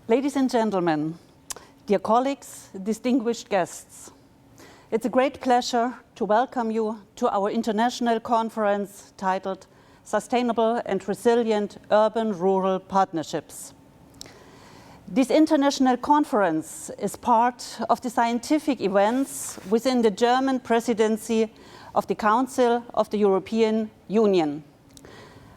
Ladies and gentlemen, dear colleagues, distinguished guests, it's a great pleasure to welcome you to our international conference titled Sustainable and Resilient Urban-Rural Partnerships. This international conference is part of the scientific events within the German presidency of the Council of the European Union.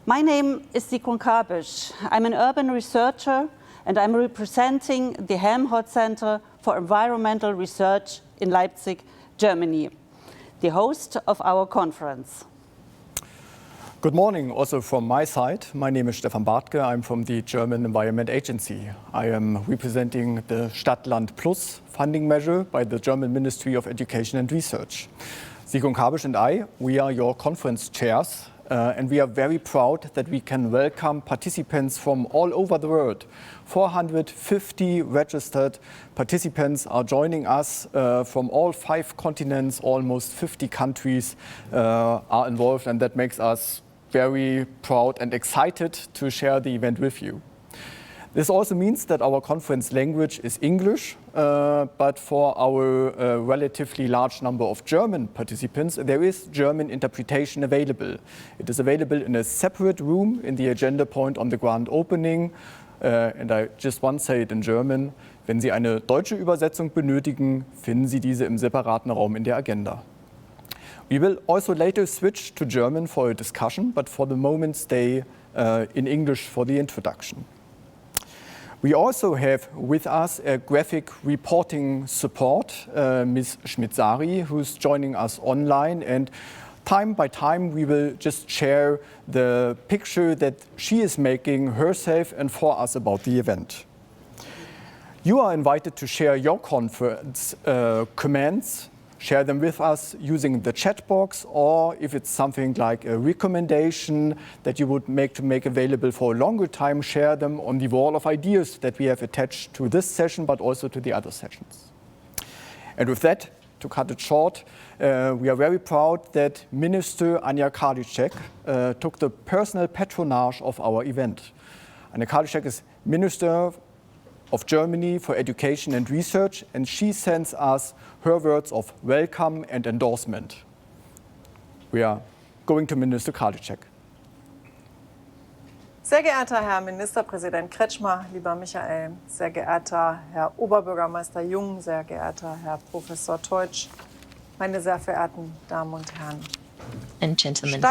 My name is Sigrun Kabisch. I'm an urban researcher and I'm representing the Helmholtz Center for Environmental Research in Leipzig, Germany, the host of our conference. Good morning also from my side. My name is Stephan Bartke. I'm from the German Environment Agency. I am representing the Stadt-Land Plus funding measure by the German Ministry of Education and Research. Sigrun Kabisch and I, we are your conference chairs, and we are very proud that we can welcome participants from all over the world. 450 registered participants are joining us from all 5 continents. Almost 50 countries are involved, and that makes us very proud and excited to share the event with you. This also means that our conference language is English, but for our relatively large number of German participants, there is German interpretation available. It is available in a separate room in the agenda point on the grand opening. And I just once say it in German. Wenn Sie eine deutsche Übersetzung benötigen, finden Sie diese im separaten Raum in der Agenda. We will also later switch to German for a discussion, but for the moment stay in English for the introduction. We also have with us a graphic reporting support, Ms. Schmidt, who's joining us online, and time by time we will just share the picture that she is making herself and for us about the event. You are invited to share your conference comments. Share them with us using the chat box, or if it's something like a recommendation that you would make available for a longer time, share them on the wall of ideas that we have attached to this session, but also to the other sessions. And with that, to cut it short, we are very proud that Minister Anja Karliczek took the personal patronage of our event. Anja Karliczek is Minister of Germany for Education and Research, and she sends us her words of welcome and endorsement. We are going to Minister Karliczek. Sehr geehrter Herr Ministerpräsident Kretschmer, lieber Michael, sehr geehrter Herr Oberbürgermeister Jung, sehr geehrter Herr Professor Teutsch, meine sehr verehrten Damen und Herren. And gentlemen.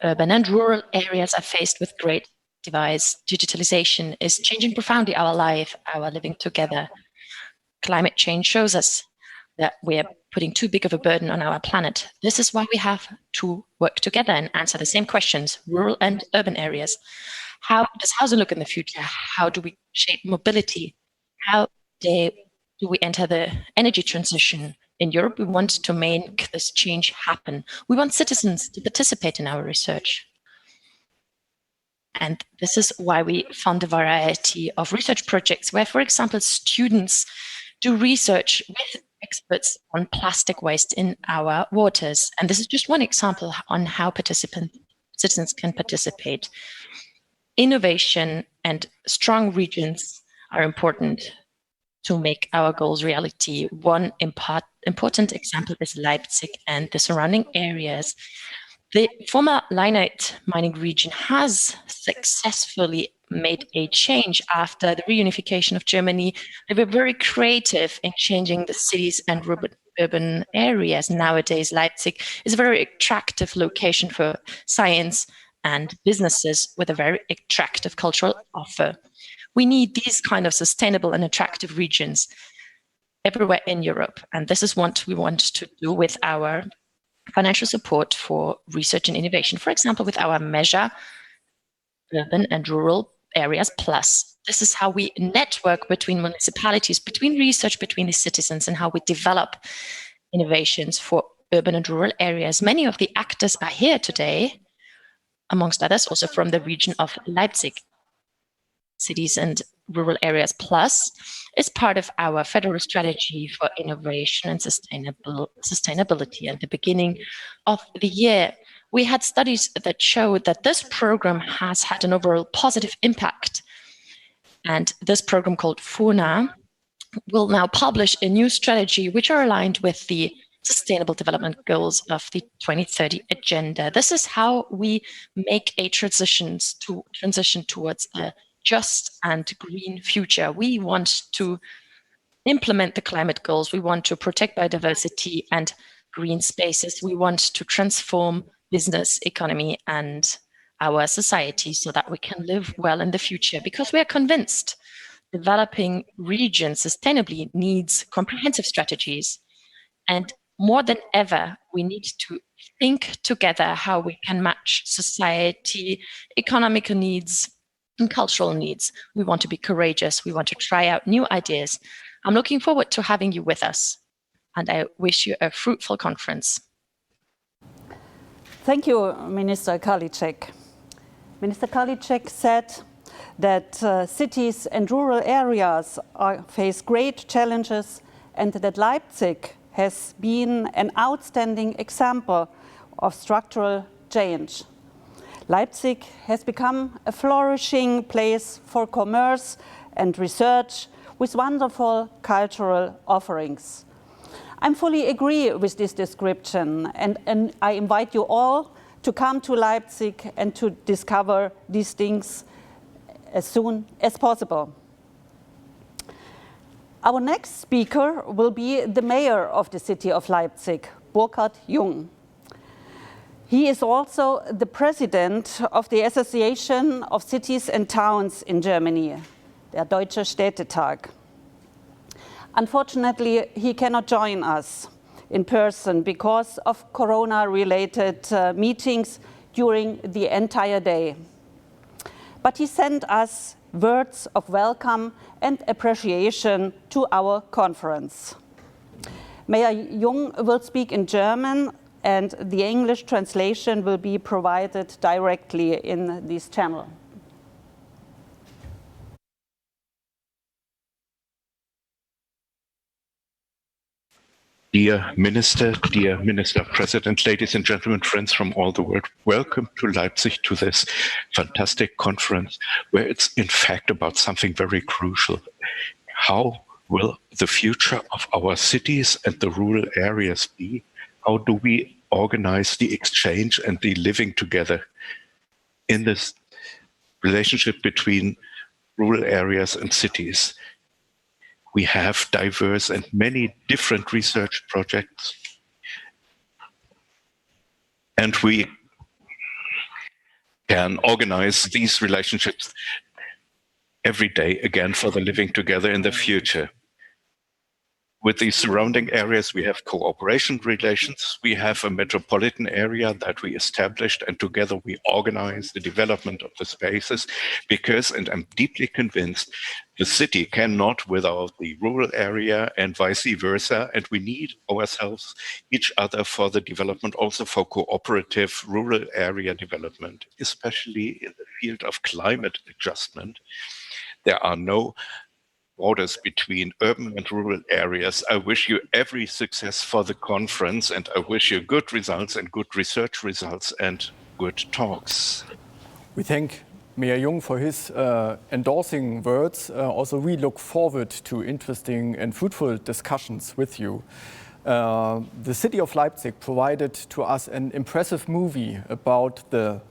Urban and rural areas are faced with great divides. Digitalization is changing profoundly our life, our living together. Climate change shows us that we are putting too big of a burden on our planet. This is why we have to work together and answer the same questions, rural and urban areas. How does housing look in the future? How do we shape mobility? How do we enter the energy transition? In Europe, we want to make this change happen. We want citizens to participate in our research. And this is why we fund a variety of research projects where, for example, students do research with experts on plastic waste in our waters. And this is just one example on how citizens can participate. Innovation and strong regions are important to make our goals reality. One important example is Leipzig and the surrounding areas. The former lignite mining region has successfully made a change after the reunification of Germany. They were very creative in changing the cities and urban areas. Nowadays, Leipzig is a very attractive location for science and businesses with a very attractive cultural offer. We need these kind of sustainable and attractive regions everywhere in Europe. And this is what we want to do with our financial support for research and innovation. For example, with our measure, Urban and Rural Areas Plus. This is how we network between municipalities, between research, between the citizens, and how we develop innovations for urban and rural areas. Many of the actors are here today, amongst others, also from the region of Leipzig. Cities and Rural Areas Plus is part of our federal strategy for innovation and sustainability. At the beginning of the year, we had studies that showed that this program has had an overall positive impact. And this program called FONA will now publish a new strategy which are aligned with the Sustainable Development Goals of the 2030 Agenda. This is how we make a transition towards a just and green future. We want to implement the climate goals. We want to protect biodiversity and green spaces. We want to transform business, economy, and our society so that we can live well in the future, because we are convinced developing regions sustainably needs comprehensive strategies. And more than ever, we need to think together how we can match society, economical needs, and cultural needs. We want to be courageous. We want to try out new ideas. I'm looking forward to having you with us, and I wish you a fruitful conference. Thank you, Minister Karliczek. Minister Karliczek said that cities and rural areas face great challenges, and that Leipzig has been an outstanding example of structural change. Leipzig has become a flourishing place for commerce and research with wonderful cultural offerings. I fully agree with this description, and I invite you all to come to Leipzig and to discover these things as soon as possible. Our next speaker will be the mayor of the city of Leipzig, Burkhard Jung. He is also the president of the Association of Cities and Towns in Germany, der Deutscher Städtetag. Unfortunately, he cannot join us in person because of corona-related meetings during the entire day. But he sent us words of welcome and appreciation to our conference. Mayor Jung will speak in German, and the English translation will be provided directly in this channel. Dear Minister President, ladies and gentlemen, friends from all the world, welcome to Leipzig, to this fantastic conference where it's in fact about something very crucial. How will the future of our cities and the rural areas be? How do we organize the exchange and the living together in this relationship between rural areas and cities? We have diverse and many different research projects, and we can organize these relationships every day again for the living together in the future. With the surrounding areas, we have cooperation relations. We have a metropolitan area that we established, and together we organize the development of the spaces because, and I'm deeply convinced, the city cannot without the rural area and vice versa, and we need ourselves, each other for the development, also for cooperative rural area development, especially in the field of climate adjustment. There are no borders between urban and rural areas. I wish you every success for the conference, and I wish you good results and good research results and good talks. We thank Mayor Jung for his endorsing words. Also, we look forward to interesting and fruitful discussions with you. The city of Leipzig provided to us an impressive movie about the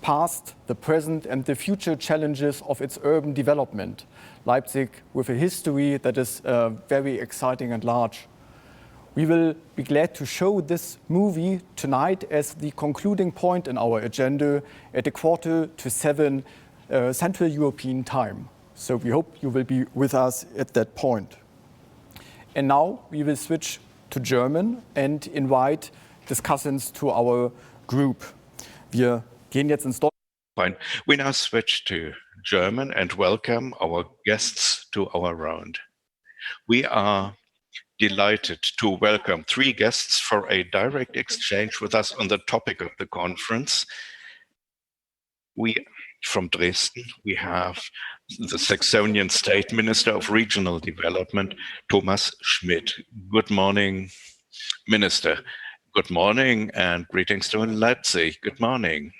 past, the present, and the future challenges of its urban development. Leipzig with a history that is very exciting and large. We will be glad to show this movie tonight as the concluding point in our agenda at 6:45 Central European time. So we hope you will be with us at that point. And now we will switch to German and invite discussants to our group. Wir gehen jetzt ins Deutsche. Fine. We now switch to German and welcome our guests to our round. We are delighted to welcome 3 guests for a direct exchange with us on the topic of the conference. From Dresden, we have the Saxonian State Minister of Regional Development, Thomas Schmidt. Good morning, Minister. Good morning and greetings to Leipzig. Good morning.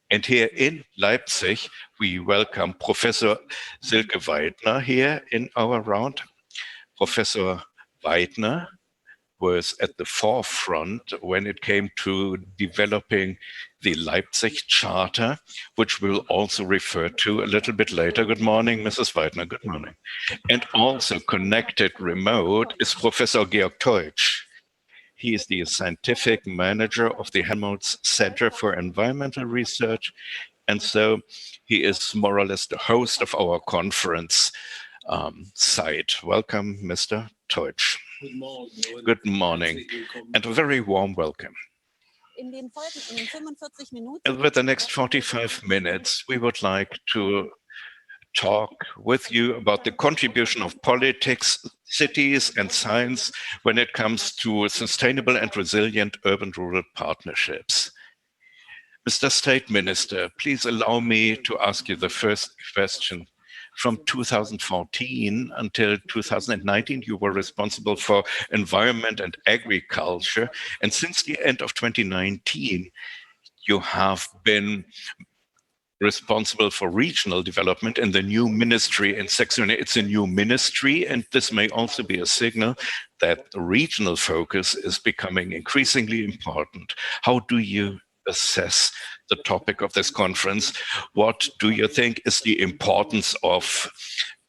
And here in Leipzig, we welcome Professor Silke Weidner here in our round. Professor Weidner was at the forefront when it came to developing the Leipzig Charter, which we'll also refer to a little bit later. Good morning, Mrs. Weidner. Good morning. And also connected remote is Professor Georg Teutsch. He is the scientific manager of the Helmholtz Center for Environmental Research. And so he is more or less the host of our conference site. Welcome, Mr. Teutsch. Good morning, and a very warm welcome. With the next 45 minutes, we would like to talk with you about the contribution of politics, cities, and science when it comes to sustainable and resilient urban-rural partnerships. Mr. State Minister, please allow me to ask you the first question. From 2014 until 2019, you were responsible for environment and agriculture. And since the end of 2019, you have been responsible for regional development in the new ministry in Saxony. It's a new ministry, and this may also be a signal that the regional focus is becoming increasingly important. How do you assess the topic of this conference? What do you think is the importance of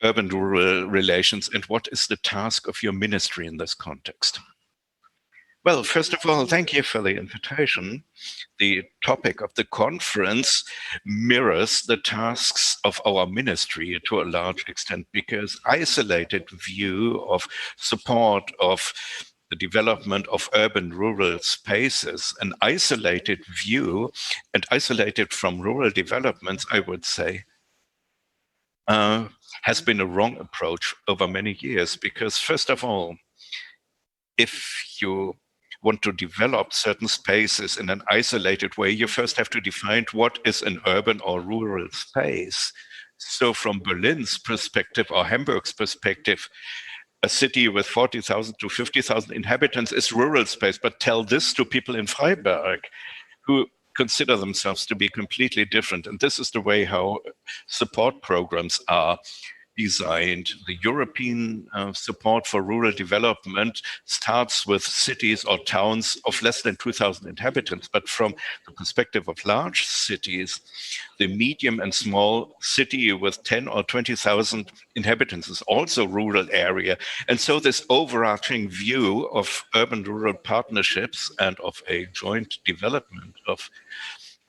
urban-rural relations, and what is the task of your ministry in this context? Well, first of all, thank you for the invitation. The topic of the conference mirrors the tasks of our ministry to a large extent, because isolated view of support of the development of urban-rural spaces, an isolated view and isolated from rural developments, I would say, has been a wrong approach over many years. Because first of all, if you want to develop certain spaces in an isolated way, you first have to define what is an urban or rural space. So from Berlin's perspective or Hamburg's perspective, a city with 40,000 to 50,000 inhabitants is rural space, but tell this to people in Freiberg who consider themselves to be completely different. And this is the way how support programs are designed. The European support for rural development starts with cities or towns of less than 2,000 inhabitants. But from the perspective of large cities, the medium and small city with 10 or 20,000 inhabitants is also rural area. And so this overarching view of urban-rural partnerships and of a joint development of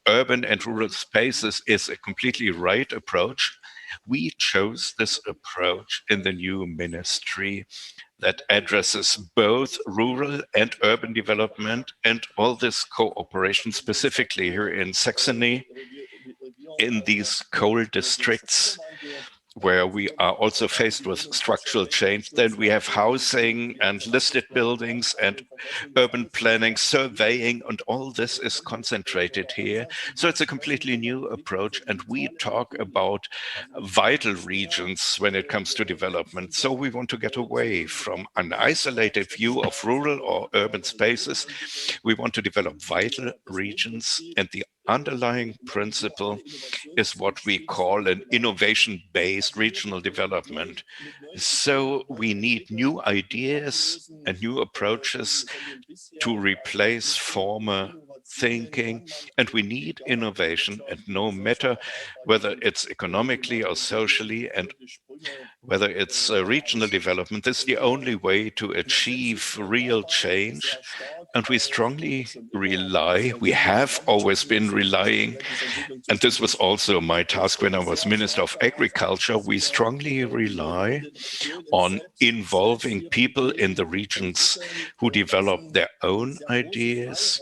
urban and rural spaces is a completely right approach. We chose this approach in the new ministry that addresses both rural and urban development and all this cooperation, specifically here in Saxony, in these coal districts where we are also faced with structural change. Then we have housing and listed buildings and urban planning, surveying, and all this is concentrated here. So it's a completely new approach, and we talk about vital regions when it comes to development. So we want to get away from an isolated view of rural or urban spaces. We want to develop vital regions, and the underlying principle is what we call an innovation-based regional development. So we need new ideas and new approaches to replace former thinking, and we need innovation, and no matter whether it's economically or socially and whether it's regional development, this is the only way to achieve real change. And we strongly rely, we have always been relying, and this was also my task when I was Minister of Agriculture, we strongly rely on involving people in the regions who develop their own ideas,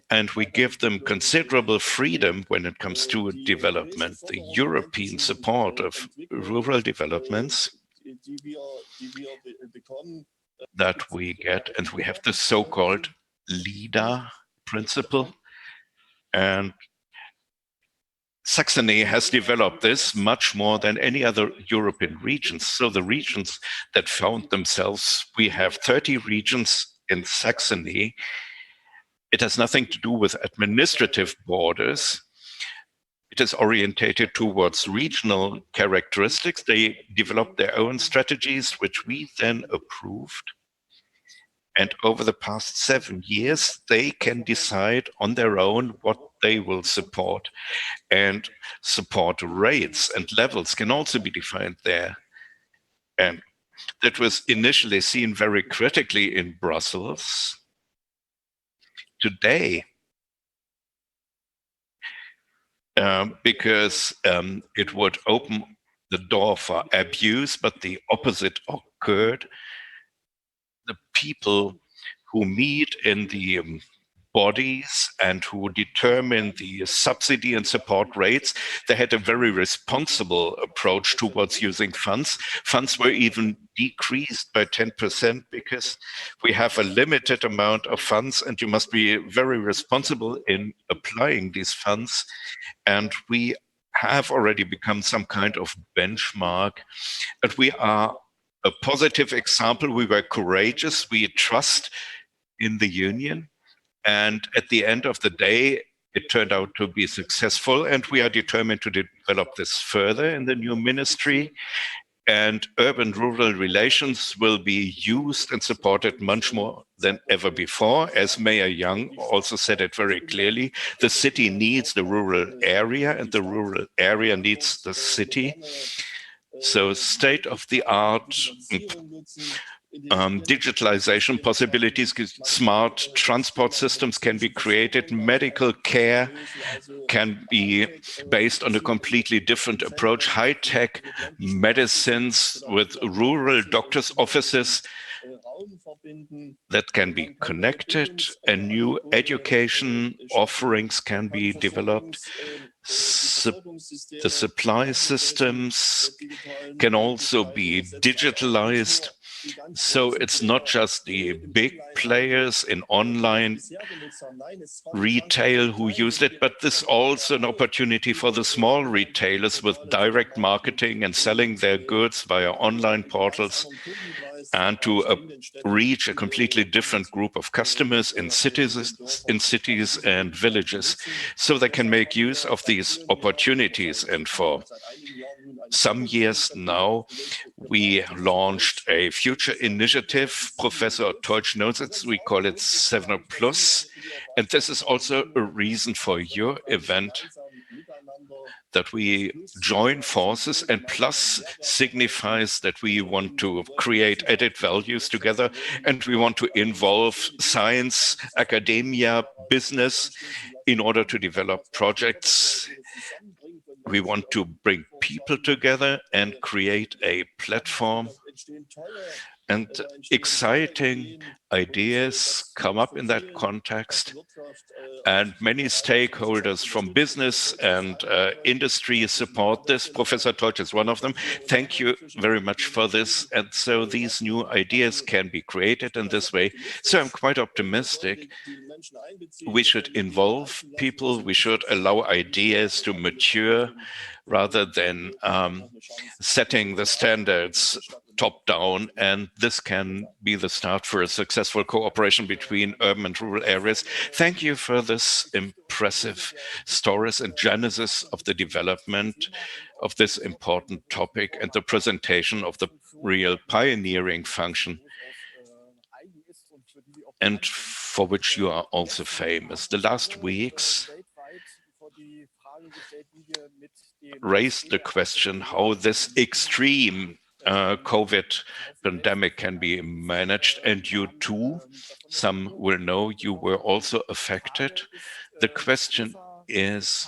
and we give them considerable freedom when it comes to development. The European support of rural developments that we get, and we have the so-called LEADER principle, and Saxony has developed this much more than any other European regions. So the regions that found themselves, we have 30 regions in Saxony, It has nothing to do with administrative borders. It is orientated towards regional characteristics. They developed their own strategies, which we then approved. And over the past 7 years, they can decide on their own what they will support. And support rates and levels can also be defined there. And that was initially seen very critically in Brussels. Today, because it would open the door for abuse, but the opposite occurred. The people who meet in the bodies and who determine the subsidy and support rates, they had a very responsible approach towards using funds. Funds were even decreased by 10% because we have a limited amount of funds and you must be very responsible in applying these funds. And we have already become some kind of benchmark, but we are a positive example. We were courageous. We trust in the union. And at the end of the day, it turned out to be successful. And we are determined to develop this further in the new ministry. And urban-rural relations will be used and supported much more than ever before. As Mayor Jung also said it very clearly, the city needs the rural area and the rural area needs the city. So state-of-the-art digitalization possibilities, smart transport systems can be created, medical care can be based on a completely different approach, high-tech medicines with rural doctors' offices that can be connected, and new education offerings can be developed. The supply systems can also be digitalized. So it's not just the big players in online retail who use it, but this is also an opportunity for the small retailers with direct marketing and selling their goods via online portals and to reach a completely different group of customers in cities and villages. So they can make use of these opportunities. And for some years now, we launched a future initiative. Professor Teutsch knows it. We call it 7+. And this is also a reason for your event, that we join forces, and plus signifies that we want to create added values together, and we want to involve science, academia, business in order to develop projects. We want to bring people together and create a platform, and exciting ideas come up in that context. And many stakeholders from business and industry support this. Professor Teutsch is one of them. Thank you very much for this. And so these new ideas can be created in this way. So I'm quite optimistic. We should involve people. We should allow ideas to mature rather than setting the standards top down, and this can be the start for a successful cooperation between urban and rural areas. Thank you for this impressive stories and genesis of the development of this important topic and the presentation of the real pioneering function, and for which you are also famous. The last weeks raised the question how this extreme COVID pandemic can be managed, and you too, some will know, you were also affected. The question is,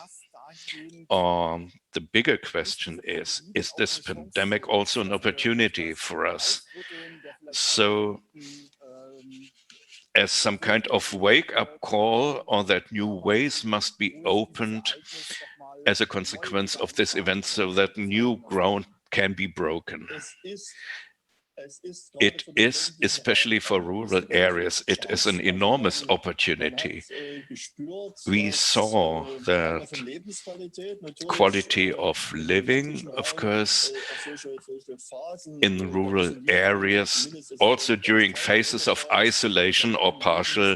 the bigger question is this pandemic also an opportunity for us? So, as some kind of wake-up call, or that new ways must be opened as a consequence of this event, so that new ground can be broken. It is, especially for rural areas, it is an enormous opportunity. We saw that quality of living, of course, in rural areas, also during phases of isolation or partial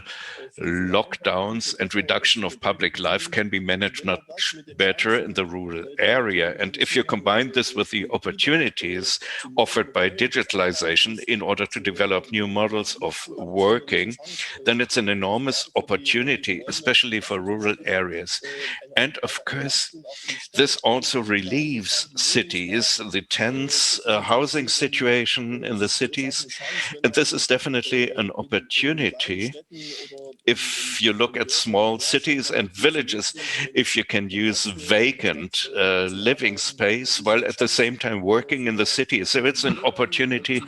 lockdowns and reduction of public life, can be managed much better in the rural area. And if you combine this with the opportunities offered by digitalization in order to develop new models of working, then it's an enormous opportunity, especially for rural areas. And of course, this also relieves cities, the tense housing situation in the cities. And this is definitely an opportunity. If you look at small cities and villages, if you can use vacant living space while at the same time working in the city. So it's an opportunity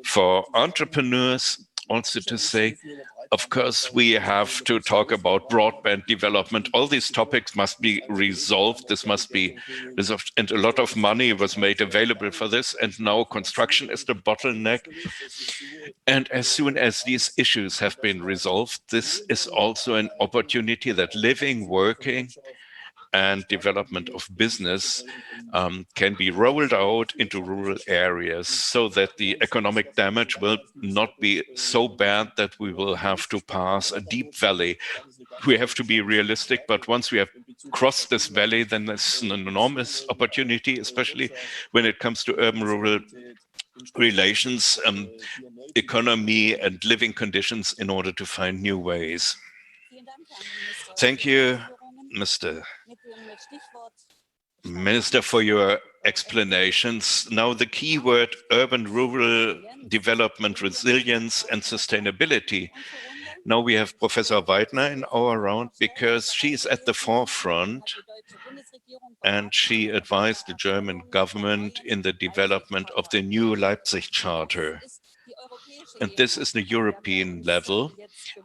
for entrepreneurs also to say, of course, we have to talk about broadband development. All these topics must be resolved. This must be resolved. And a lot of money was made available for this. And now construction is the bottleneck. And as soon as these issues have been resolved, this is also an opportunity that living, working, and development of business can be rolled out into rural areas so that the economic damage will not be so bad that we will have to pass a deep valley. We have to be realistic, but once we have crossed this valley, then there's an enormous opportunity, especially when it comes to urban-rural relations, economy, and living conditions in order to find new ways. Thank you, Mr. Minister, for your explanations. Now the keyword urban-rural development, resilience and sustainability. Now we have Professor Weidner in our round because she's at the forefront and she advised the German government in the development of the new Leipzig Charter. And this is the European level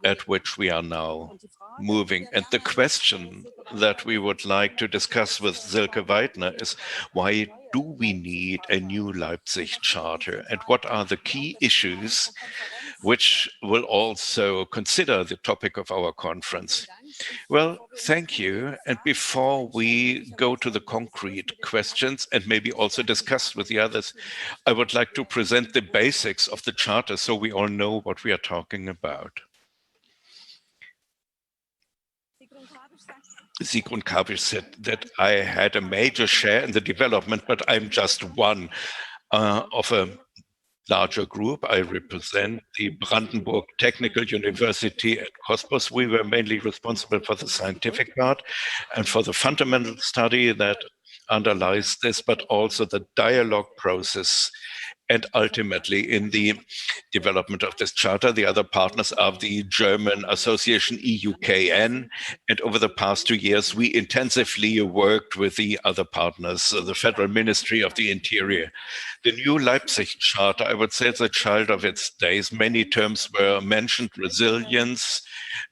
at which we are now moving. And the question that we would like to discuss with Silke Weidner is, why do we need a new Leipzig Charter? And what are the key issues which will also consider the topic of our conference? Well, thank you. And before we go to the concrete questions and maybe also discuss with the others, I would like to present the basics of the Charter so we all know what we are talking about. Sigrun Kabisch said that I had a major share in the development, but I'm just one of a larger group. I represent the Brandenburg Technical University at Cottbus. We were mainly responsible for the scientific part and for the fundamental study that underlies this, but also the dialogue process. And ultimately, in the development of this charter, the other partners are the German association EUKN. And over the past 2 years, we intensively worked with the other partners, the Federal Ministry of the Interior. The new Leipzig Charter, I would say, is a child of its days. Many terms were mentioned: resilience,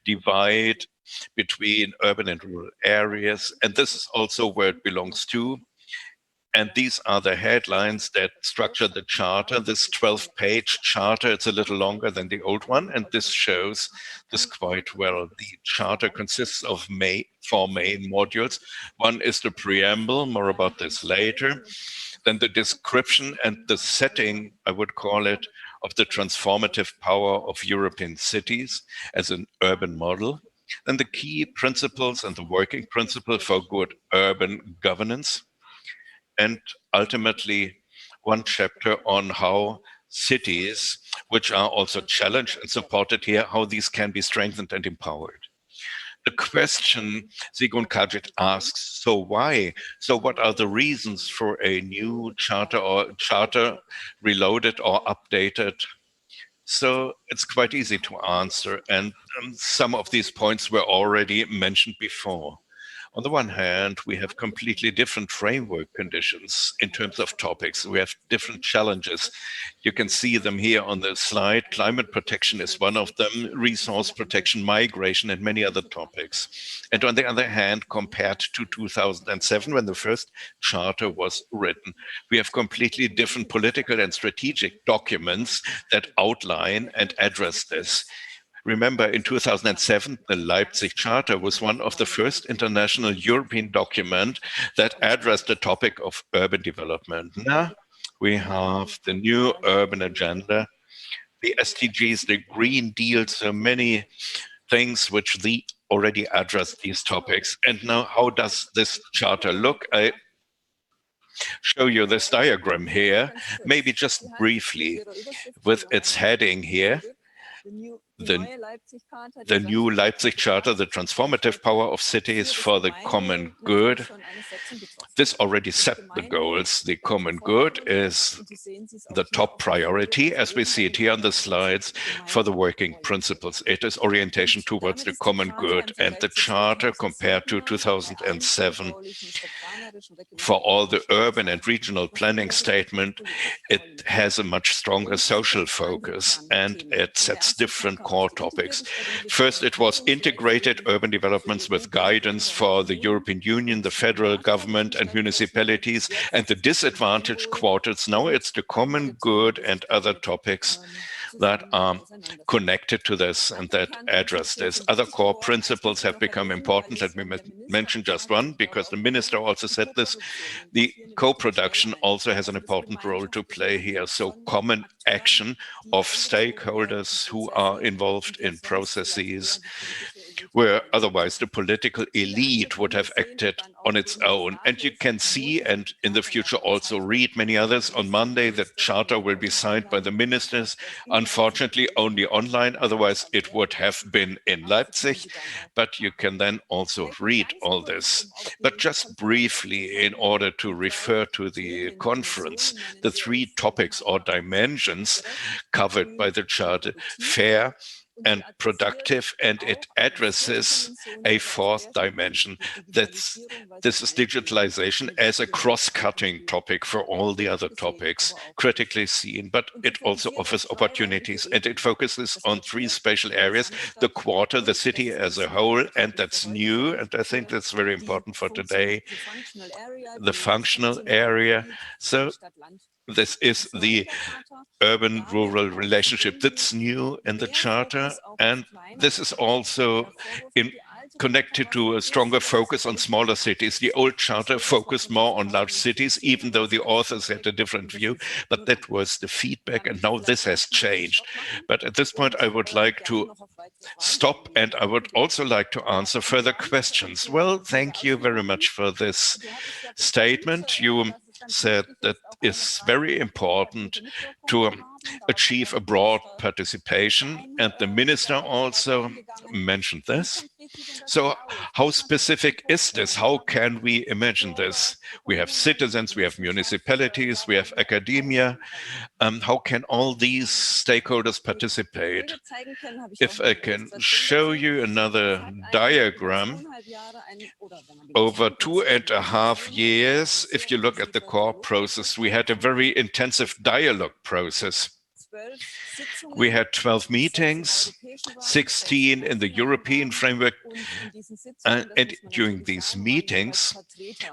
divide between urban and rural areas. And this is also where it belongs to. And these are the headlines that structure the charter. This 12-page charter, it's a little longer than the old one, and this shows this quite well. The charter consists of 4 main modules. One is the preamble, more about this later. Then the description and the setting, I would call it, of the transformative power of European cities as an urban model. Then the key principles and the working principle for good urban governance. And ultimately, one chapter on how cities, which are also challenged and supported here, how these can be strengthened and empowered. The question Sigrun Kabisch asks, so why? So what are the reasons for a new charter or charter reloaded or updated? So it's quite easy to answer. And some of these points were already mentioned before. On the one hand, we have completely different framework conditions in terms of topics. We have different challenges. You can see them here on the slide. Climate protection is one of them, resource protection, migration, and many other topics. And on the other hand, compared to 2007, when the first charter was written, we have completely different political and strategic documents that outline and address this. Remember, in 2007, the Leipzig Charter was one of the first international European document that addressed the topic of urban development. Now we have the new urban agenda, the SDGs, the Green Deal, so many things which already address these topics. And now, how does this charter look? I show you this diagram here, maybe just briefly with its heading here. The new Leipzig Charter, the transformative power of cities for the common good. This already set the goals. The common good is the top priority, as we see it here on the slides, for the working principles. It is orientation towards the common good. And the Charter, compared to 2007, for all the urban and regional planning statement, it has a much stronger social focus, and it sets different core topics. First, it was integrated urban developments with guidance for the European Union, the federal government and municipalities, and the disadvantaged quarters. Now it's the common good and other topics that are connected to this and that address this. Other core principles have become important. Let me mention just one, because the minister also said this. The co-production also has an important role to play here. So common action of stakeholders who are involved in processes where otherwise the political elite would have acted on its own. And you can see, and in the future also read many others, on Monday the charter will be signed by the ministers, unfortunately only online, otherwise it would have been in Leipzig, but you can then also read all this. But just briefly, in order to refer to the conference, the three topics or dimensions covered by the charter: fair and productive, and it addresses a fourth dimension. This is digitalization as a cross-cutting topic for all the other topics, critically seen, but it also offers opportunities, and it focuses on three spatial areas: the quarter, the city as a whole, and that's new, and I think that's very important for today, the functional area. So this is the urban-rural relationship that's new in the charter, and this is also connected to a stronger focus on smaller cities. The old charter focused more on large cities, even though the authors had a different view, but that was the feedback, and now this has changed. But at this point, I would like to stop, and I would also like to answer further questions. Well, thank you very much for this statement. You said that it's very important to achieve a broad participation, and the minister also mentioned this. So how specific is this? How can we imagine this? We have citizens, we have municipalities, we have academia. How can all these stakeholders participate? If I can show you another diagram, over 2.5 years, if you look at the core process, we had a very intensive dialogue process. We had 12 meetings, 16 in the European framework, and during these meetings,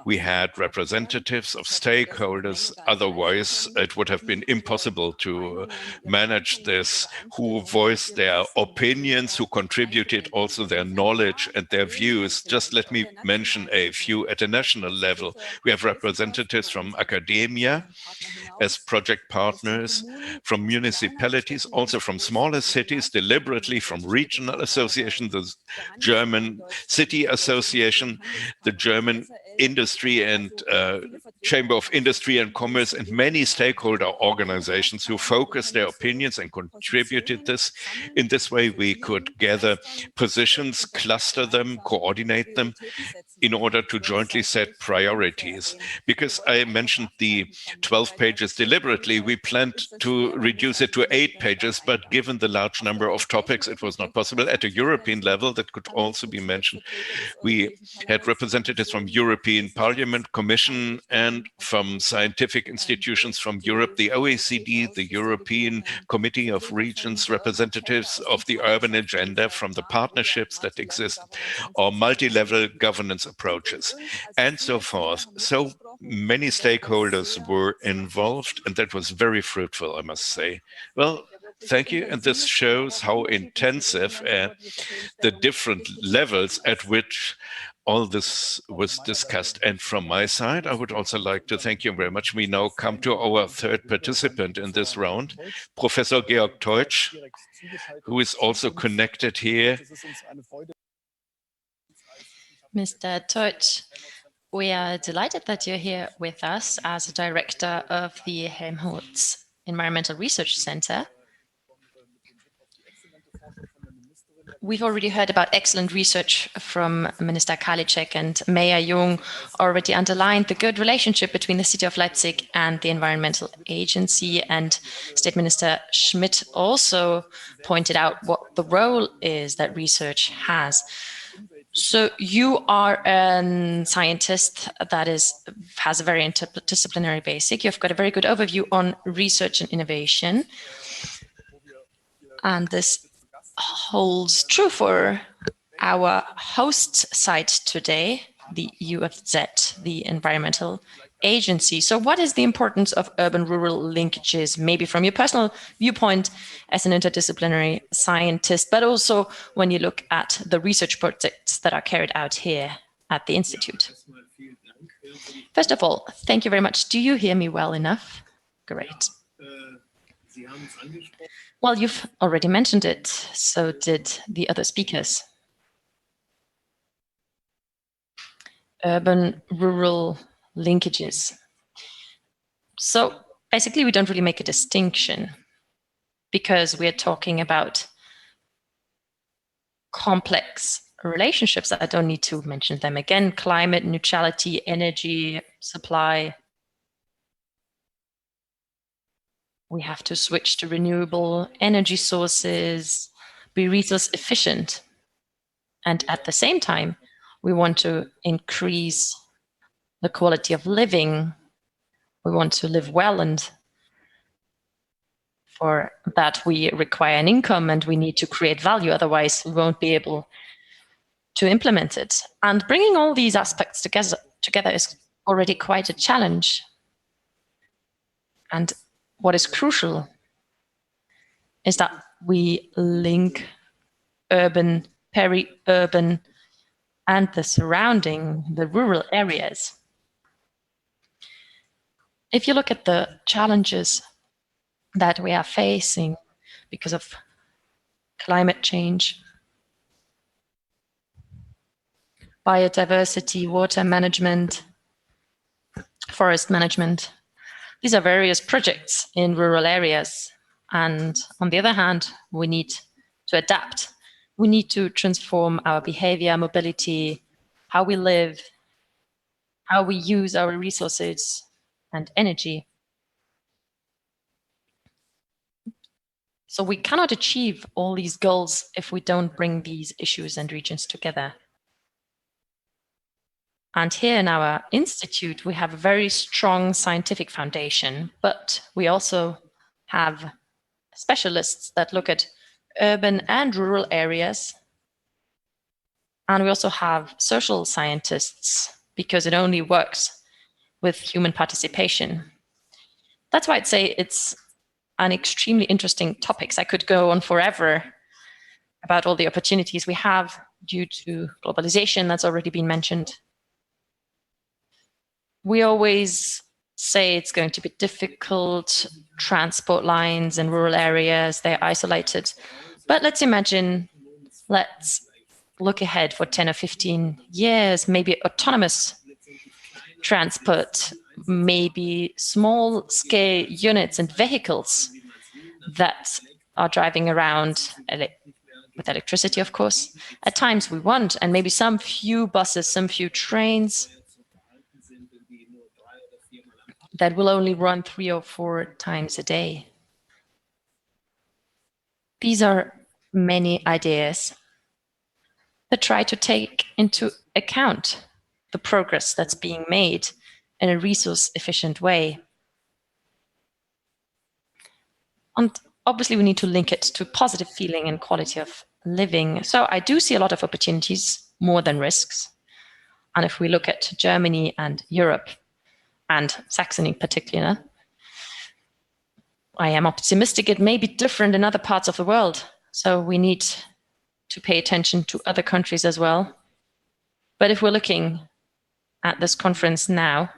we had representatives of stakeholders. Otherwise, it would have been impossible to manage this, who voiced their opinions, who contributed also their knowledge and their views. Just let me mention a few at a national level. We have representatives from academia as project partners, from municipalities, also from smaller cities, deliberately from regional associations, the German City Association, the German Industry and Chamber of Industry and Commerce, and many stakeholder organizations who focused their opinions and contributed this. In this way, we could gather positions, cluster them, coordinate them, in order to jointly set priorities. Because I mentioned the 12 pages deliberately, we planned to reduce it to 8 pages, but given the large number of topics, it was not possible. At a European level, that could also be mentioned, we had representatives from European Parliament, Commission, and from scientific institutions from Europe, the OECD, the European Committee of Regions, representatives of the urban agenda from the partnerships that exist, or multi-level governance approaches, and so forth. So many stakeholders were involved, and that was very fruitful, I must say. Well, thank you. And this shows how intensive the different levels at which all this was discussed. And from my side, I would also like to thank you very much. We now come to our third participant in this round, Professor Georg Teutsch, who is also connected here. Mr. Teutsch, we are delighted that you're here with us as a director of the Helmholtz Environmental Research Center. We've already heard about excellent research from Minister Karliczek, and Mayor Jung already underlined the good relationship between the city of Leipzig and the Environmental Agency, and State Minister Schmidt also pointed out what the role is that research has. So you are a scientist that has a very interdisciplinary basic. You've got a very good overview on research and innovation. And this holds true for our host site today, the UFZ, the Environmental Agency. So what is the importance of urban-rural linkages, maybe from your personal viewpoint as an interdisciplinary scientist, but also when you look at the research projects that are carried out here at the Institute? First of all, thank you very much. Do you hear me well enough? Great. Well, you've already mentioned it, so did the other speakers. Urban-rural linkages. So basically, we don't really make a distinction because we're talking about complex relationships. I don't need to mention them again: climate neutrality, energy supply. We have to switch to renewable energy sources, be resource efficient. And at the same time, we want to increase the quality of living. We want to live well, and for that we require an income and we need to create value. Otherwise, we won't be able to implement it. And bringing all these aspects together is already quite a challenge. And what is crucial is that we link urban, peri-urban, and the surrounding, the rural areas. If you look at the challenges that we are facing because of climate change, biodiversity, water management, forest management, these are various projects in rural areas. And on the other hand, we need to adapt. We need to transform our behavior, mobility, how we live, how we use our resources and energy. So we cannot achieve all these goals if we don't bring these issues and regions together. And here in our institute, we have a very strong scientific foundation, but we also have specialists that look at urban and rural areas. And we also have social scientists, because it only works with human participation. That's why I'd say it's an extremely interesting topic. I could go on forever about all the opportunities we have due to globalization that's already been mentioned. We always say it's going to be difficult, transport lines in rural areas, they're isolated. But let's imagine, let's look ahead for 10 or 15 years, maybe autonomous transport, maybe small scale units and vehicles that are driving around with electricity, of course. At times we want, and maybe some few buses, some few trains that will only run 3 or 4 times a day. These are many ideas that try to take into account the progress that's being made in a resource-efficient way. And obviously, we need to link it to positive feeling and quality of living. So I do see a lot of opportunities more than risks. And if we look at Germany and Europe, and Saxony in particular, I am optimistic it may be different in other parts of the world. So we need to pay attention to other countries as well. But if we're looking at this conference now,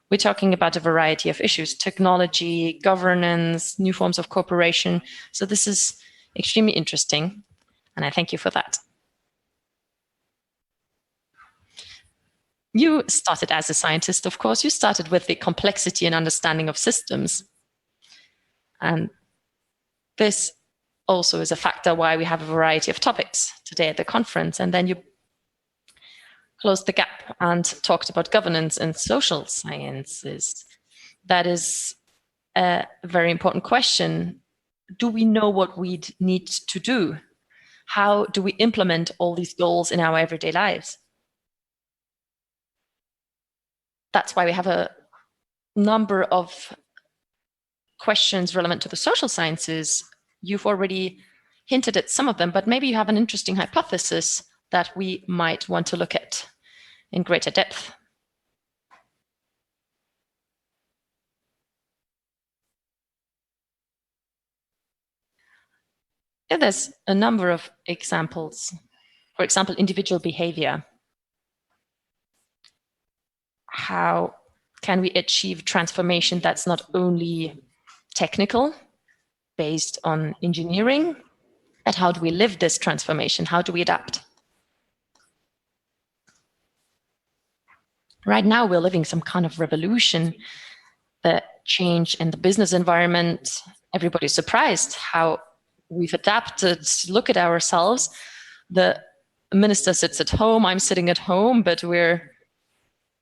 we're talking about a variety of issues: technology, governance, new forms of cooperation. So this is extremely interesting, and I thank you for that. You started as a scientist, of course. You started with the complexity and understanding of systems. And this also is a factor why we have a variety of topics today at the conference. And then you closed the gap and talked about governance and social sciences. That is a very important question. Do we know what we need to do? How do we implement all these goals in our everyday lives? That's why we have a number of questions relevant to the social sciences. You've already hinted at some of them, but maybe you have an interesting hypothesis that we might want to look at in greater depth. Yeah, there's a number of examples. For example, individual behavior. How can we achieve transformation that's not only technical, based on engineering, but how do we live this transformation? How do we adapt? Right now, we're living some kind of revolution, the change in the business environment. Everybody's surprised how we've adapted. Look at ourselves. The minister sits at home, I'm sitting at home, but we're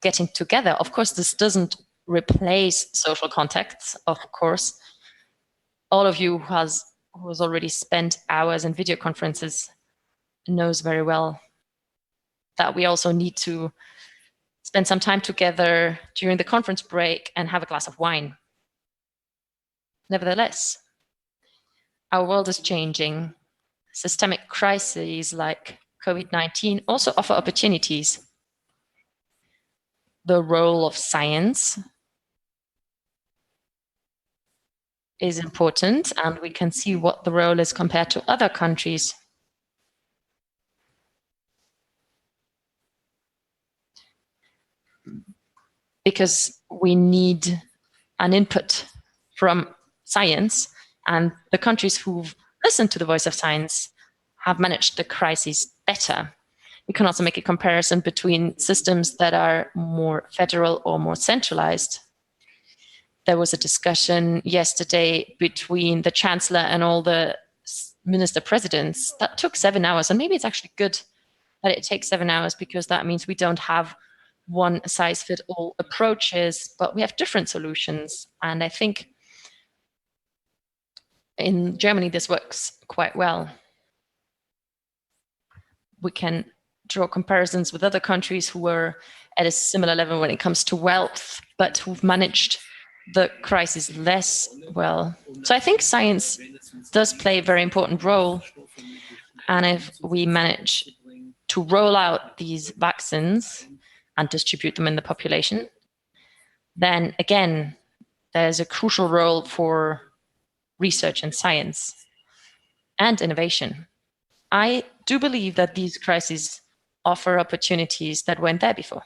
getting together. Of course, this doesn't replace social contacts, of course. All of you who has already spent hours in video conferences knows very well that we also need to spend some time together during the conference break and have a glass of wine. Nevertheless, our world is changing. Systemic crises like COVID-19 also offer opportunities. The role of science is important, and we can see what the role is compared to other countries. Because we need an input from science, and the countries who've listened to the voice of science have managed the crisis better. We can also make a comparison between systems that are more federal or more centralized. There was a discussion yesterday between the chancellor and all the minister presidents that took 7 hours. And maybe it's actually good that it takes 7 hours, because that means we don't have one size fit all approaches, but we have different solutions. And I think in Germany, this works quite well. We can draw comparisons with other countries who were at a similar level when it comes to wealth, but who've managed the crisis less well. So I think science does play a very important role. And if we manage to roll out these vaccines and distribute them in the population, then again, there's a crucial role for research and science and innovation. I do believe that these crises offer opportunities that weren't there before.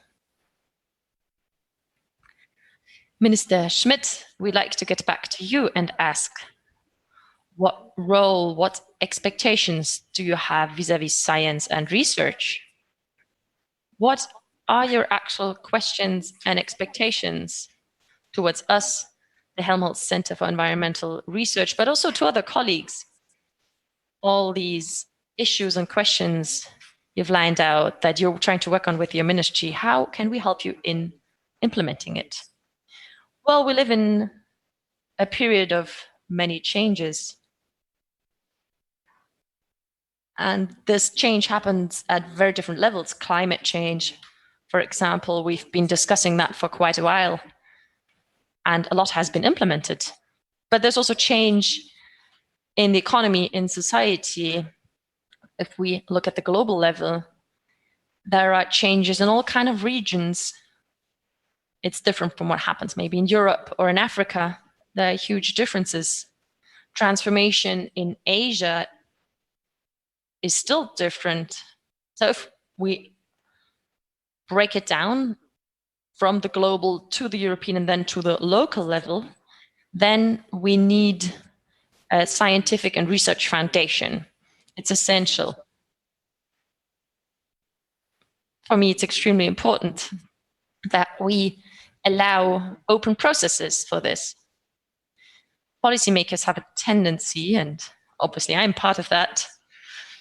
Minister Schmidt, we'd like to get back to you and ask, what role, what expectations do you have vis-à-vis science and research? What are your actual questions and expectations towards us, the Helmholtz Center for Environmental Research, but also to other colleagues? all these issues and questions you've lined out that you're trying to work on with your ministry, how can we help you in implementing it? Well, we live in a period of many changes. And this change happens at very different levels. Climate change, for example, we've been discussing that for quite a while, and a lot has been implemented. But there's also change in the economy, in society. If we look at the global level, there are changes in all kinds of regions. It's different from what happens maybe in Europe or in Africa. There are huge differences. Transformation in Asia is still different. So if we break it down from the global to the European and then to the local level, then we need a scientific and research foundation. It's essential. For me, it's extremely important that we allow open processes for this. Policymakers have a tendency, and obviously I'm part of that,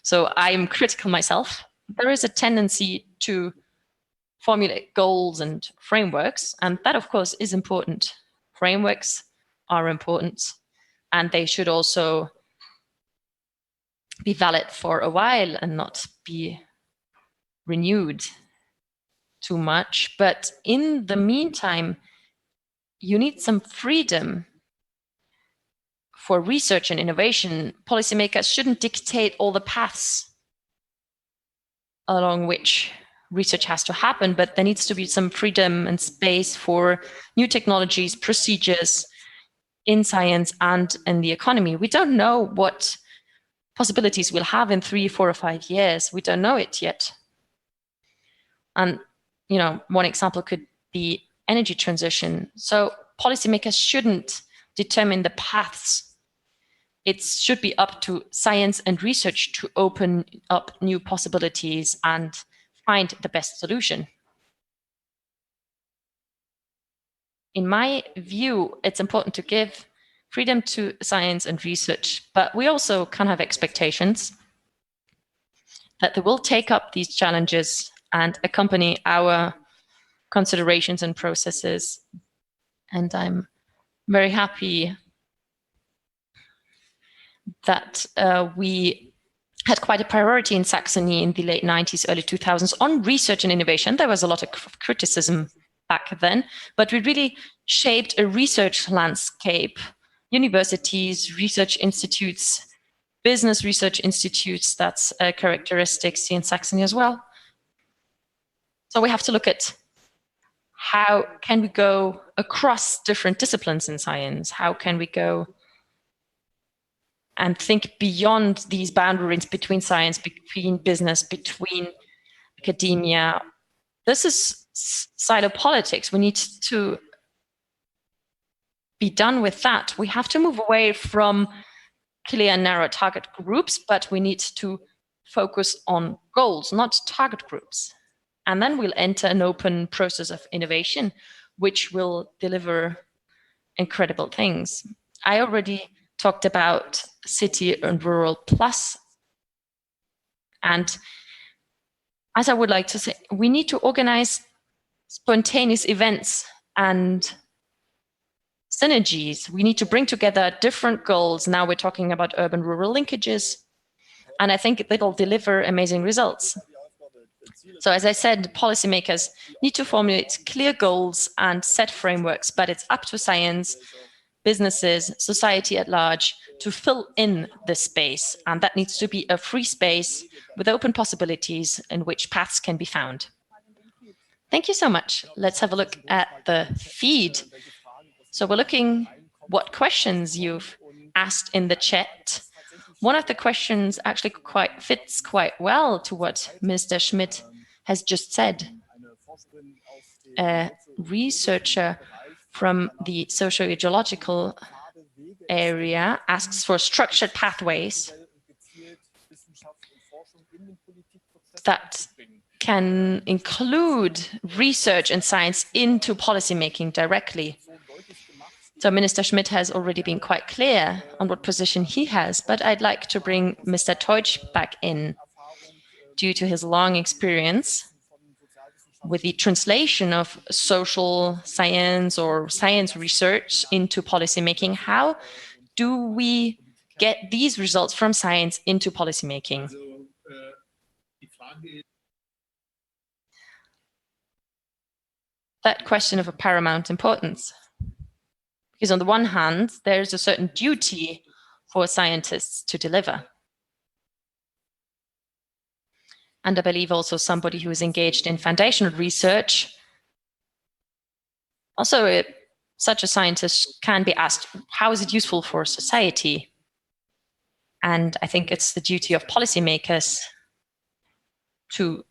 so I'm critical myself. There is a tendency to formulate goals and frameworks, and that of course is important. Frameworks are important, and they should also be valid for a while and not be renewed too much. But in the meantime, you need some freedom for research and innovation. Policymakers shouldn't dictate all the paths along which research has to happen, but there needs to be some freedom and space for new technologies, procedures in science and in the economy. We don't know what possibilities we'll have in 3, 4, or 5 years. We don't know it yet. And, you know, one example could be energy transition. So policymakers shouldn't determine the paths. It should be up to science and research to open up new possibilities and find the best solution. In my view, it's important to give freedom to science and research, but we also can have expectations that they will take up these challenges and accompany our considerations and processes. And I'm very happy that we had quite a priority in Saxony in the late 90s, early 2000s on research and innovation. There was a lot of criticism back then, but we really shaped a research landscape. Universities, research institutes, business research institutes, that's a characteristic in Saxony as well. So we have to look at how can we go across different disciplines in science? How can we go and think beyond these boundaries between science, between business, between academia? This is silo politics. We need to be done with that. We have to move away from clear and narrow target groups, but we need to focus on goals, not target groups. And then we'll enter an open process of innovation, which will deliver incredible things. I already talked about City and Rural Plus. And as I would like to say, we need to organize spontaneous events and synergies. We need to bring together different goals. Now we're talking about urban-rural linkages, and I think it'll deliver amazing results. So as I said, policymakers need to formulate clear goals and set frameworks, but it's up to science, businesses, society at large to fill in this space. And that needs to be a free space with open possibilities in which paths can be found. Thank you so much. Let's have a look at the feed. So we're looking what questions you've asked in the chat. One of the questions actually fits quite well to what Mr. Schmidt has just said. A researcher from the socio-ecological area asks for structured pathways that can include research and science into policymaking directly. So Minister Schmidt has already been quite clear on what position he has, but I'd like to bring Mr. Teutsch back in due to his long experience with the translation of social science or science research into policymaking. How do we get these results from science into policymaking? That question of a paramount importance. Because on the one hand, there's a certain duty for scientists to deliver. And I believe also somebody who is engaged in foundational research, also such a scientist can be asked, how is it useful for society? And I think it's the duty of policymakers to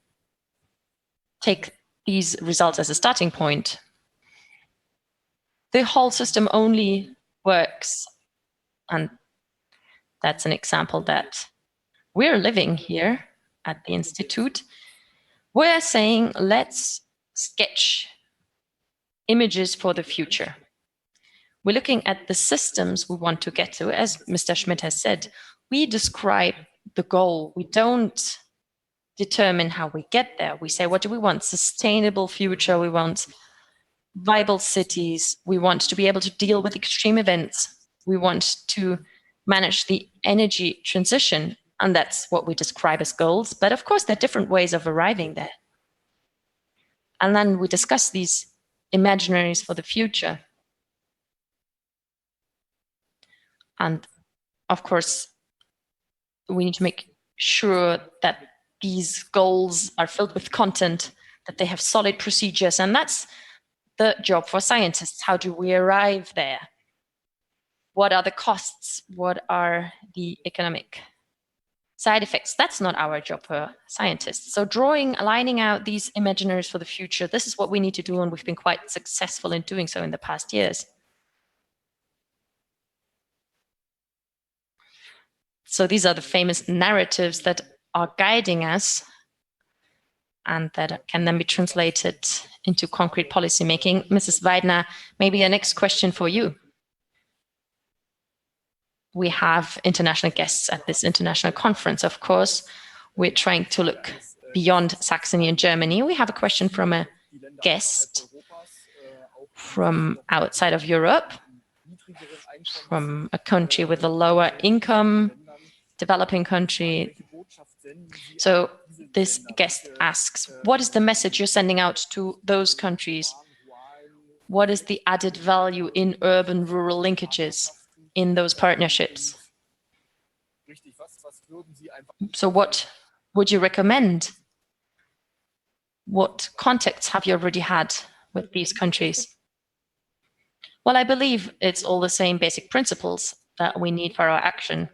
take these results as a starting point. The whole system only works, and that's an example that we're living here at the Institute. We're saying, let's sketch images for the future. We're looking at the systems we want to get to. As Mr. Schmidt has said, we describe the goal. We don't determine how we get there. We say, what do we want? Sustainable future. We want viable cities. We want to be able to deal with extreme events. We want to manage the energy transition. And that's what we describe as goals. But of course, there are different ways of arriving there. And then we discuss these imaginaries for the future. And of course, we need to make sure that these goals are filled with content, that they have solid procedures. And that's the job for scientists. How do we arrive there? What are the costs? What are the economic side effects? That's not our job for scientists. So lining out these imaginaries for the future, this is what we need to do, and we've been quite successful in doing so in the past years. So these are the famous narratives that are guiding us and that can then be translated into concrete policy making. Mrs. Weidner, maybe a next question for you. We have international guests at this international conference, of course. We're trying to look beyond Saxony and Germany. We have a question from a guest from outside of Europe, from a country with a lower income, developing country. So this guest asks, what is the message you're sending out to those countries? What is the added value in urban-rural linkages in those partnerships? So what would you recommend? What contacts have you already had with these countries? Well, I believe it's all the same basic principles that we need for our action.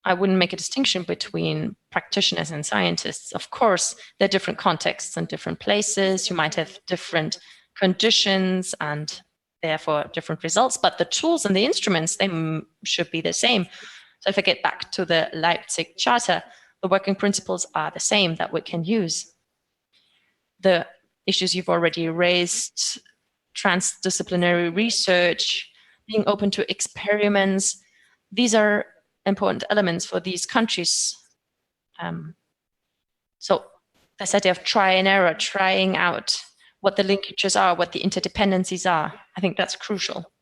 I wouldn't make a distinction between practitioners and scientists. Of course, there are different contexts and different places. You might have different conditions and therefore different results, but the tools and the instruments, they should be the same. So if I get back to the Leipzig Charter, the working principles are the same that we can use. The issues you've already raised, transdisciplinary research, being open to experiments, these are important elements for these countries. So this idea of try and error, trying out what the linkages are, what the interdependencies are, I think that's crucial.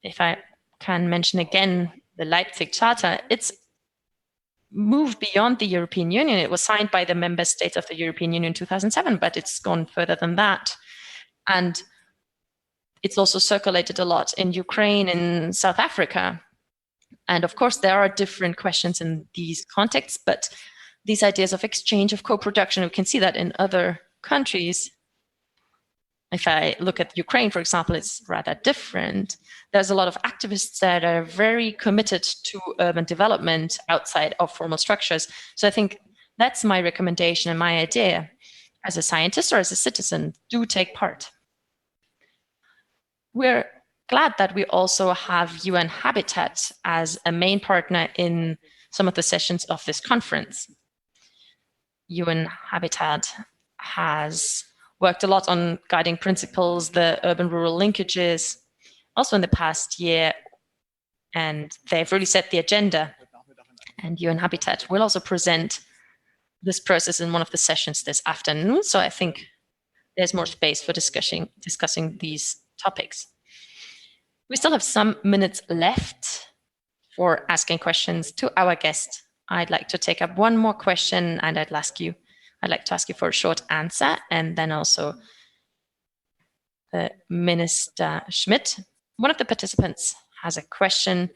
If I can mention again the Leipzig Charter, it's moved beyond the European Union. It was signed by the member states of the European Union in 2007, but it's gone further than that. And it's also circulated a lot in Ukraine and South Africa. And of course, there are different questions in these contexts, but these ideas of exchange, of co-production, we can see that in other countries. If I look at Ukraine, for example, it's rather different. There's a lot of activists that are very committed to urban development outside of formal structures. So I think that's my recommendation and my idea. As a scientist or as a citizen, do take part. We're glad that we also have UN Habitat as a main partner in some of the sessions of this conference. UN Habitat has worked a lot on guiding principles, the urban-rural linkages, also in the past year, and they've really set the agenda. And UN Habitat will also present this process in one of the sessions this afternoon, so I think there's more space for discussing these topics. We still have some minutes left for asking questions to our guest. I'd like to take up one more question, and I'd like to ask you for a short answer, and then also Minister Schmidt. One of the participants has a question.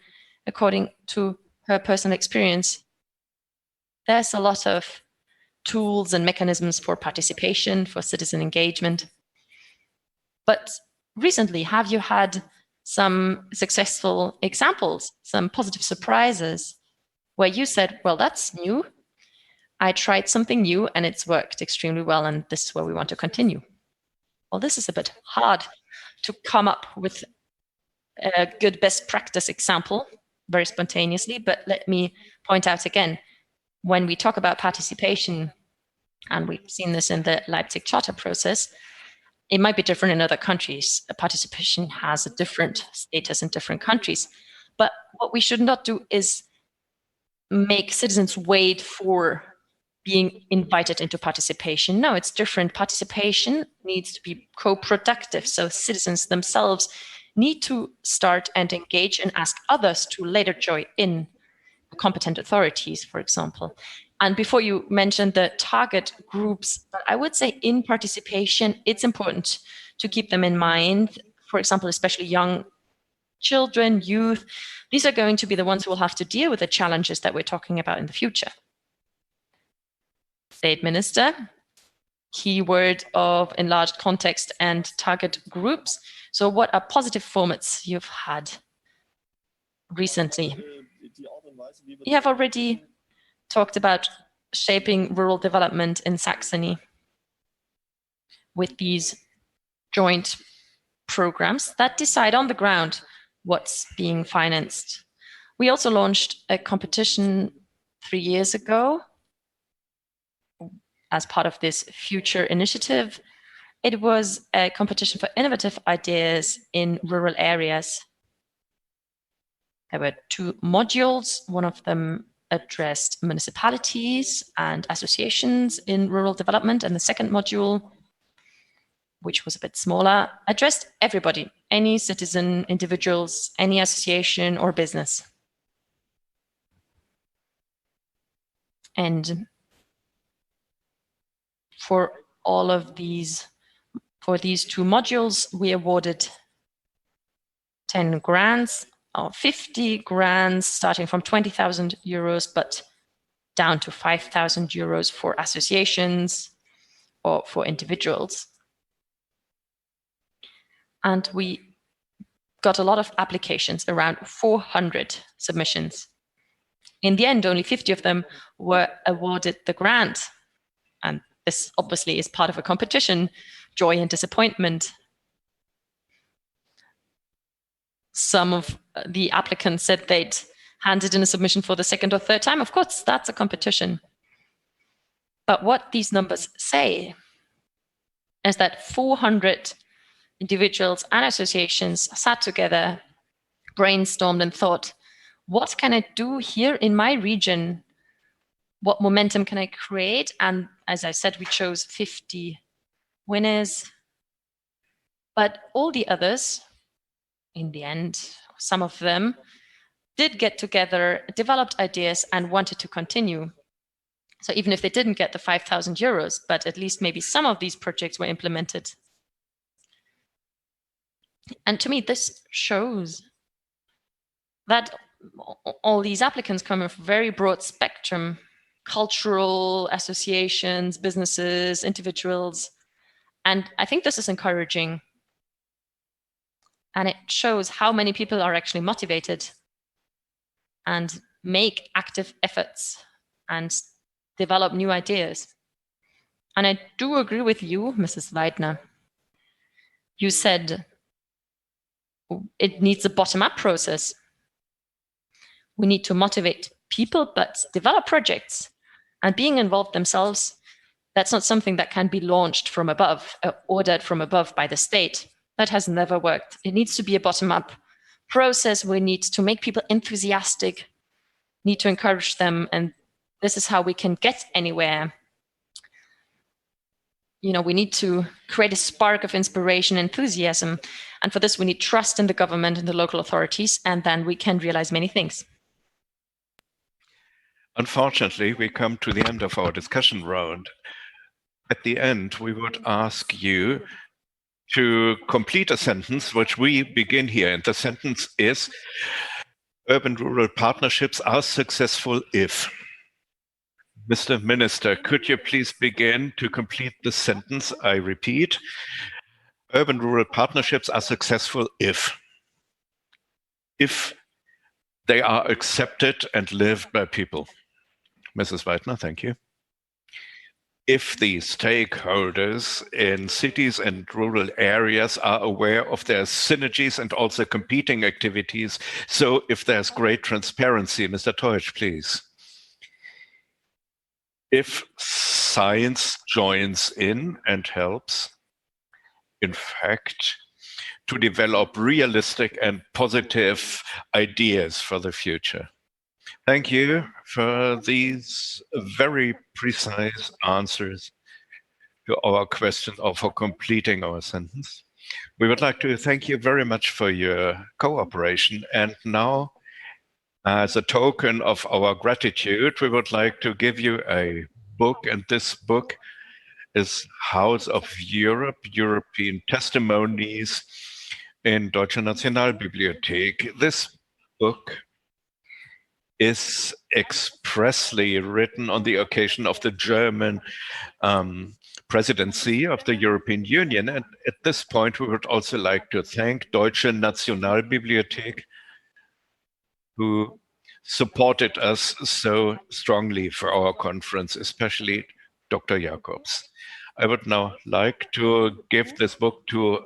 According to her personal experience, there's a lot of tools and mechanisms for participation, for citizen engagement. But recently, have you had some successful examples, some positive surprises, where you said, well, that's new. I tried something new and it's worked extremely well, and this is where we want to continue. Well, this is a bit hard to come up with a good best practice example very spontaneously, but let me point out again, when we talk about participation, and we've seen this in the Leipzig Charter process, it might be different in other countries. Participation has a different status in different countries. But what we should not do is make citizens wait for being invited into participation. No, it's different. Participation needs to be co-productive. So citizens themselves need to start and engage and ask others to later join in, competent authorities, for example. And before you mentioned the target groups, I would say in participation, it's important to keep them in mind. For example, especially young children, youth, these are going to be the ones who will have to deal with the challenges that we're talking about in the future. State Minister, keyword of enlarged context and target groups. So what are positive formats you've had recently? You have already talked about shaping rural development in Saxony with these joint programs that decide on the ground what's being financed. We also launched a competition 3 years ago as part of this future initiative. It was a competition for innovative ideas in rural areas. There were 2 modules. One of them addressed municipalities and associations in rural development, and the second module, which was a bit smaller, addressed everybody, any citizen, individuals, any association or business. And for all of these, for these 2 modules, we awarded 10 grants, or 50 grants, starting from 20,000 euros, but down to 5,000 euros for associations or for individuals. And we got a lot of applications, around 400 submissions. In the end, only 50 of them were awarded the grant. And this obviously is part of a competition, joy and disappointment. Some of the applicants said they'd handed in a submission for the 2nd or 3rd time. Of course, that's a competition. But what these numbers say is that 400 individuals and associations sat together, brainstormed and thought, what can I do here in my region? What momentum can I create? And as I said, we chose 50 winners. But all the others, in the end, some of them did get together, developed ideas and wanted to continue. So even if they didn't get the 5,000 euros, but at least maybe some of these projects were implemented. And to me, this shows that all these applicants come with a very broad spectrum, cultural associations, businesses, individuals. And I think this is encouraging. And it shows how many people are actually motivated and make active efforts and develop new ideas. And I do agree with you, Mrs. Weidner. You said it needs a bottom-up process. We need to motivate people, but develop projects. And being involved themselves That's not something that can be launched from above, ordered from above by the state. That has never worked. It needs to be a bottom-up process. We need to make people enthusiastic, need to encourage them, and this is how we can get anywhere. You know, we need to create a spark of inspiration, enthusiasm, and for this we need trust in the government and the local authorities, and then we can realize many things. Unfortunately, we come to the end of our discussion round. At the end, we would ask you to complete a sentence which we begin here, and the sentence is: urban-rural partnerships are successful if. Mr. Minister, could you please begin to complete the sentence? I repeat, urban-rural partnerships are successful if they are accepted and lived by people. Mrs. Weidner, thank you. If the stakeholders in cities and rural areas are aware of their synergies and also competing activities, so if there's great transparency. Mr. Teutsch, please. If science joins in and helps, in fact, to develop realistic and positive ideas for the future. Thank you for these very precise answers to our question or for completing our sentence. We would like to thank you very much for your cooperation. And now, as a token of our gratitude, we would like to give you a book. And this book is House of Europe, European Testimonies in Deutscher Nationalbibliothek. This book is expressly written on the occasion of the German presidency of the European Union. And at this point, we would also like to thank Deutsche Nationalbibliothek, who supported us so strongly for our conference, especially Dr. Jacobs. I would now like to give this book to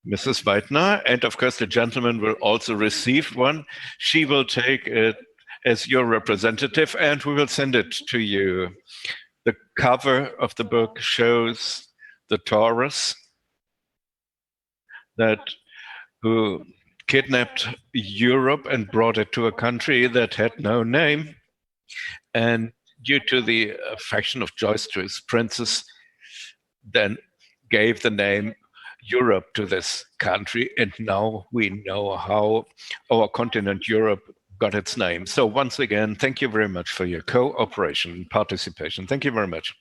Mrs. Weidner, and of course the gentleman will also receive one. She will take it as your representative and we will send it to you. The cover of the book shows the Taurus who kidnapped Europe and brought it to a country that had no name. And due to the affection of Joyce to his princess, then gave the name Europe to this country, and now we know how our continent Europe got its name. So once again, thank you very much for your cooperation and participation. Thank you very much.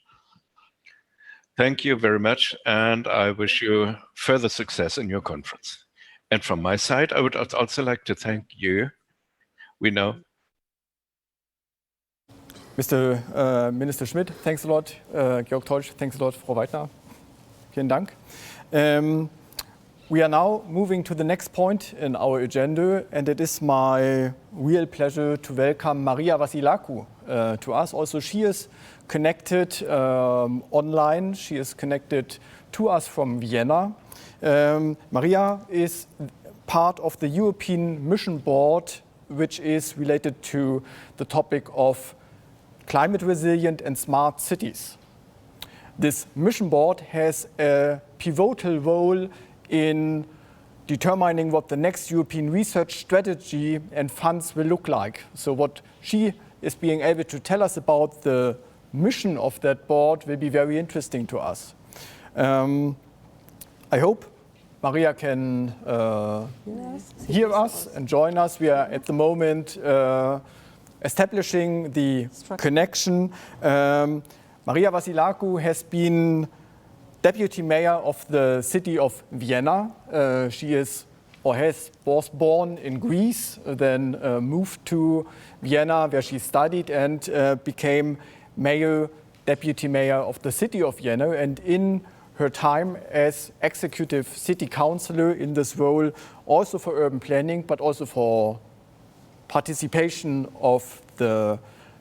Thank you very much, and I wish you further success in your conference. And from my side, I would also like to thank you. We know. Mr. Minister Schmidt, thanks a lot. Georg Teutsch, thanks a lot. Frau Weidner, vielen Dank. We are now moving to the next point in our agenda, and it is my real pleasure to welcome Maria Vassilakou to us. Also, she is connected online. She is connected to us from Vienna. Maria is part of the European Mission Board, which is related to the topic of climate resilient and smart cities. This mission board has a pivotal role in determining what the next European research strategy and funds will look like. So what she is being able to tell us about the mission of that board will be very interesting to us. I hope Maria can hear us and join us. We are at the moment establishing the connection. Maria Vassilakou has been deputy mayor of the city of Vienna. She was born in Greece, then moved to Vienna where she studied and became deputy mayor of the city of Vienna. And in her time as executive city councillor in this role, also for urban planning, but also for participation of the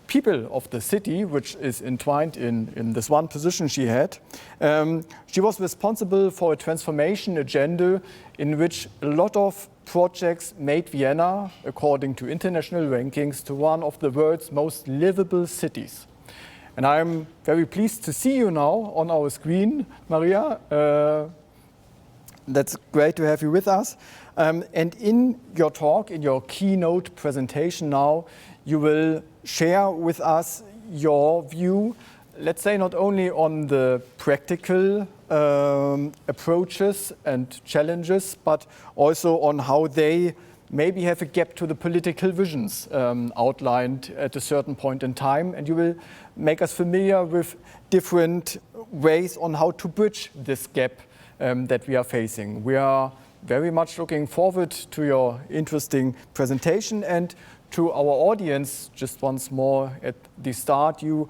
people of the city, which is entwined in this one position she had. She was responsible for a transformation agenda in which a lot of projects made Vienna, according to international rankings, to one of the world's most livable cities. And I'm very pleased to see you now on our screen, Maria. That's great to have you with us. And in your talk, in your keynote presentation now, you will share with us your view, let's say not only on the practical approaches and challenges, but also on how they maybe have a gap to the political visions outlined at a certain point in time. And you will make us familiar with different ways on how to bridge this gap that we are facing. We are very much looking forward to your interesting presentation, and to our audience, just once more at the start, you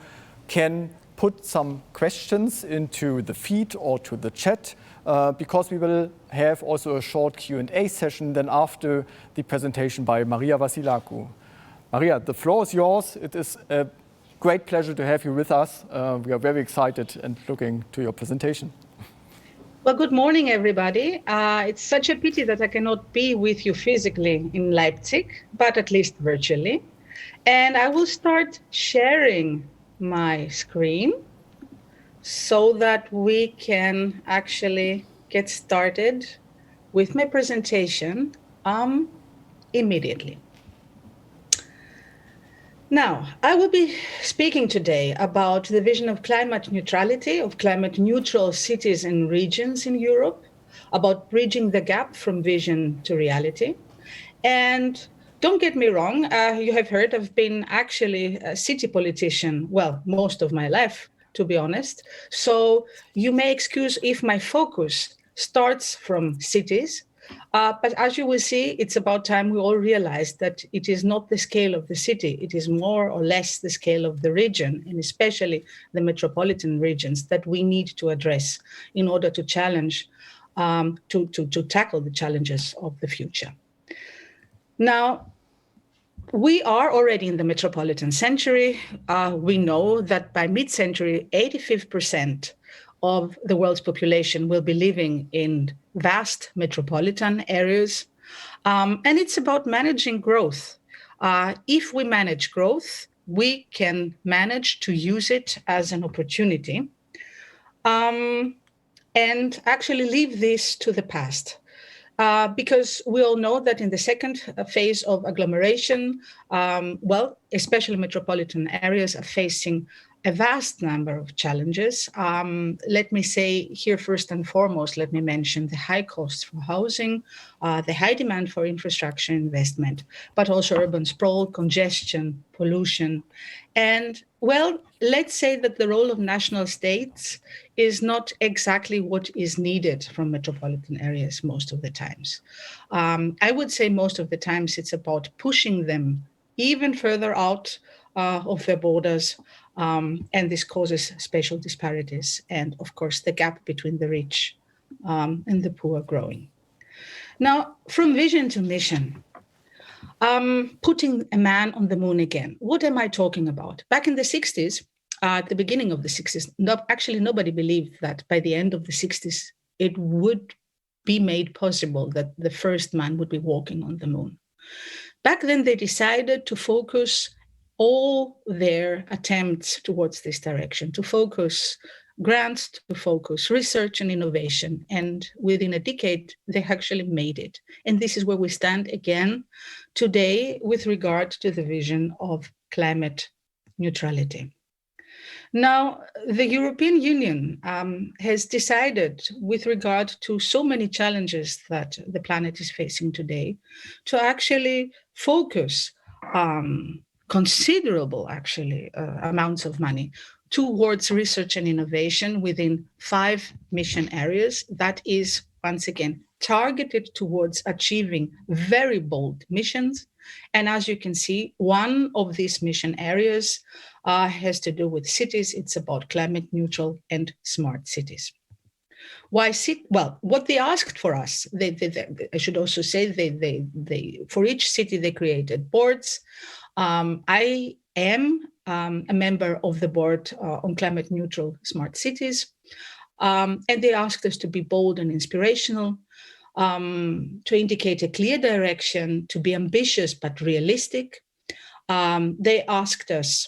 can put some questions into the feed or to the chat, because we will have also a short Q&A session then after the presentation by Maria Vassilakou. Maria, the floor is yours. It is a great pleasure to have you with us. We are very excited and looking to your presentation. Well, good morning, everybody. It's such a pity that I cannot be with you physically in Leipzig, but at least virtually. And I will start sharing my screen so that we can actually get started with my presentation immediately. Now, I will be speaking today about the vision of climate neutrality, of climate neutral cities and regions in Europe, about bridging the gap from vision to reality. And don't get me wrong, you have heard I've been actually a city politician, well, most of my life, to be honest. So you may excuse if my focus starts from cities. But as you will see, it's about time we all realize that it is not the scale of the city. It is more or less the scale of the region, and especially the metropolitan regions, that we need to address in order to challenge, to tackle the challenges of the future. Now, we are already in the metropolitan century. We know that by mid-century, 85% of the world's population will be living in vast metropolitan areas. And it's about managing growth. If we manage growth, we can manage to use it as an opportunity and actually leave this to the past. Because we all know that in the second phase of agglomeration, well, especially metropolitan areas are facing a vast number of challenges. Let me say here first and foremost, let me mention the high costs for housing, the high demand for infrastructure investment, but also urban sprawl, congestion, pollution. And well, let's say that the role of national states is not exactly what is needed from metropolitan areas most of the times. I would say most of the times it's about pushing them even further out of their borders. And this causes spatial disparities and, of course, the gap between the rich and the poor growing. Now, from vision to mission, putting a man on the moon again. What am I talking about? Back in the 60s, at the beginning of the 60s, actually nobody believed that by the end of the 60s, it would be made possible that the first man would be walking on the moon. Back then, they decided to focus all their attempts towards this direction, to focus grants, to focus research and innovation. And within a decade, they actually made it. And this is where we stand again today with regard to the vision of climate neutrality. Now, the European Union has decided, with regard to so many challenges that the planet is facing today, to actually focus considerable, actually, amounts of money towards research and innovation within 5 mission areas. That is, once again, targeted towards achieving very bold missions. And as you can see, one of these mission areas has to do with cities. It's about climate neutral and smart cities. Why? Well, what they asked for us, I should also say, they for each city they created boards. I am a member of the board on climate neutral smart cities. And they asked us to be bold and inspirational, to indicate a clear direction, to be ambitious but realistic. They asked us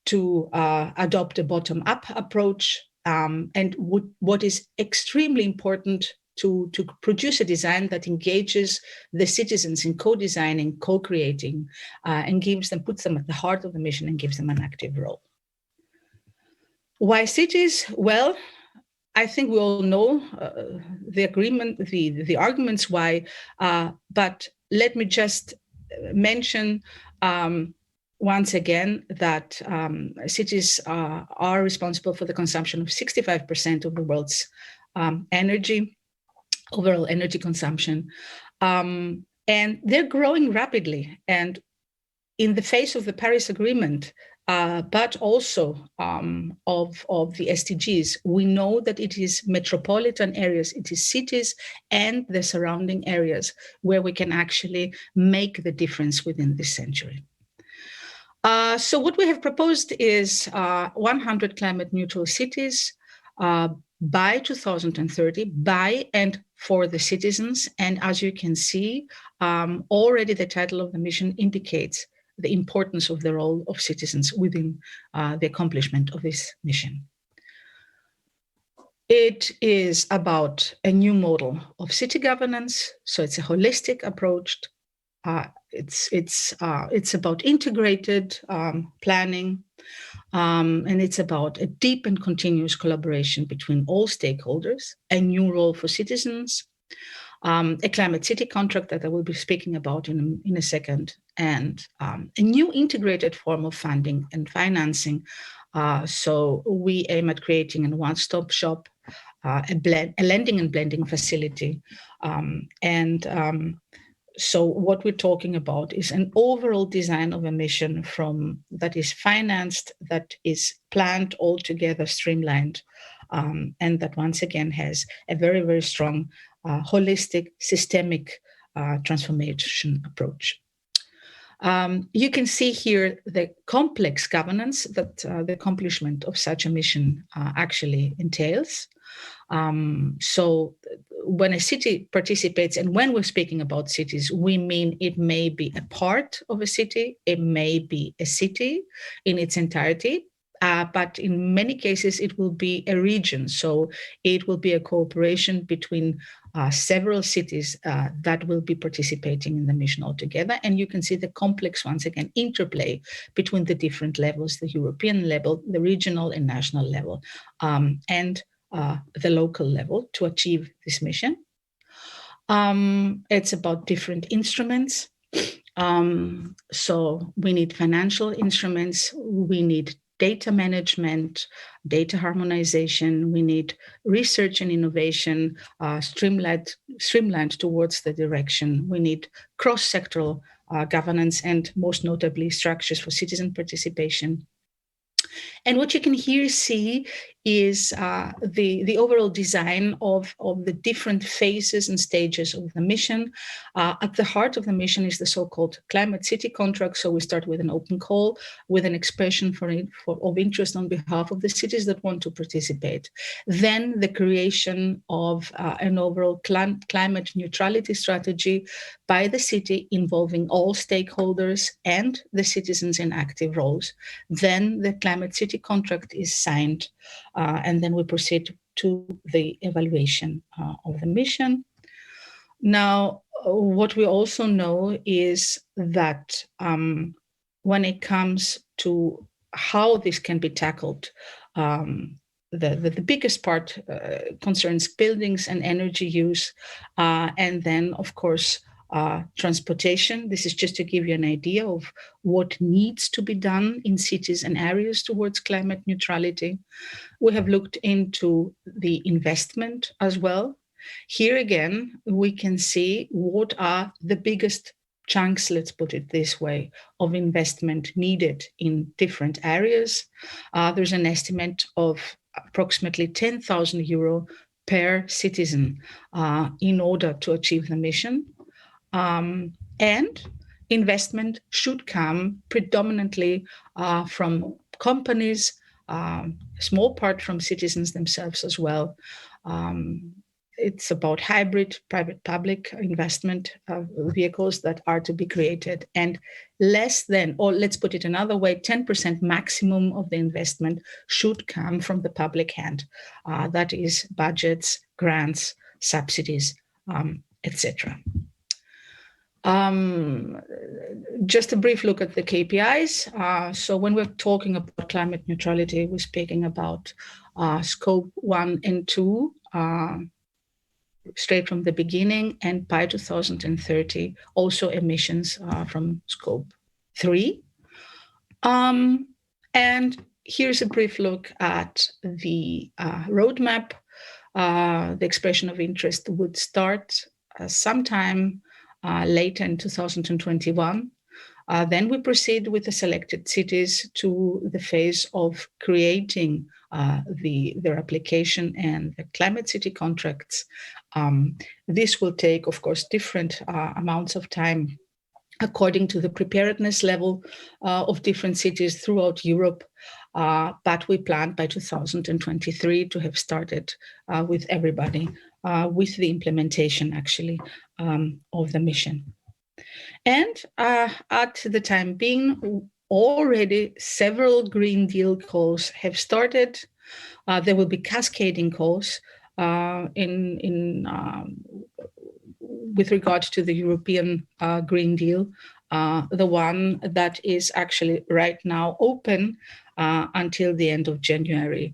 to adopt a bottom-up approach, and what is extremely important to produce a design that engages the citizens in co-designing, co-creating, and puts them at the heart of the mission and gives them an active role. Why cities? Well, I think we all know the arguments why, but let me just mention once again that cities are responsible for the consumption of 65% of the world's overall energy consumption. And they're growing rapidly. And in the face of the Paris Agreement, but also of the SDGs, we know that it is metropolitan areas, it is cities and the surrounding areas where we can actually make the difference within this century. So what we have proposed is 100 climate neutral cities by 2030, by and for the citizens. And as you can see, already the title of the mission indicates the importance of the role of citizens within the accomplishment of this mission. It is about a new model of city governance, so it's a holistic approach. It's about integrated planning, and it's about a deep and continuous collaboration between all stakeholders, a new role for citizens, a climate city contract that I will be speaking about in a second, and a new integrated form of funding and financing. So we aim at creating a one-stop shop, a lending and blending facility. So what we're talking about is an overall design of a mission that is financed, that is planned all together, streamlined, and that once again has a very, very strong holistic, systemic transformation approach. You can see here the complex governance that the accomplishment of such a mission actually entails. So when a city participates, and when we're speaking about cities, we mean it may be a part of a city, it may be a city in its entirety, but in many cases it will be a region. So it will be a cooperation between several cities that will be participating in the mission altogether. And you can see the complex, once again, interplay between the different levels, the European level, the regional and national level, and the local level to achieve this mission. It's about different instruments. So we need financial instruments, we need data management, data harmonization, we need research and innovation, streamlined towards the direction. We need cross-sectoral governance and most notably structures for citizen participation. And what you can here see is the overall design of the different phases and stages of the mission. At the heart of the mission is the so-called climate city contract. So we start with an open call with an expression of interest on behalf of the cities that want to participate. Then the creation of an overall climate neutrality strategy by the city involving all stakeholders and the citizens in active roles. Then the climate city contract is signed, and then we proceed to the evaluation of the mission. Now, what we also know is that when it comes to how this can be tackled, the biggest part concerns buildings and energy use, and then, of course, transportation. This is just to give you an idea of what needs to be done in cities and areas towards climate neutrality. We have looked into the investment as well. Here again, we can see what are the biggest chunks, let's put it this way, of investment needed in different areas. There's an estimate of approximately 10,000 euro per citizen in order to achieve the mission. And investment should come predominantly from companies, a small part from citizens themselves as well. it's about hybrid private-public investment vehicles that are to be created, and less than, or let's put it another way, 10% maximum of the investment should come from the public hand. That is budgets, grants, subsidies, etc. Just a brief look at the KPIs. So when we're talking about climate neutrality, we're speaking about scope 1 and 2, straight from the beginning, and by 2030, also emissions from scope 3. And here's a brief look at the roadmap. The expression of interest would start sometime later in 2021. Then we proceed with the selected cities to the phase of creating their application and the climate city contracts. This will take, of course, different amounts of time according to the preparedness level of different cities throughout Europe. But we plan by 2023 to have started with everybody, with the implementation, actually, of the mission. And at the time being, already several Green Deal calls have started. There will be cascading calls with regard to the European Green Deal, the one that is actually right now open until the end of January,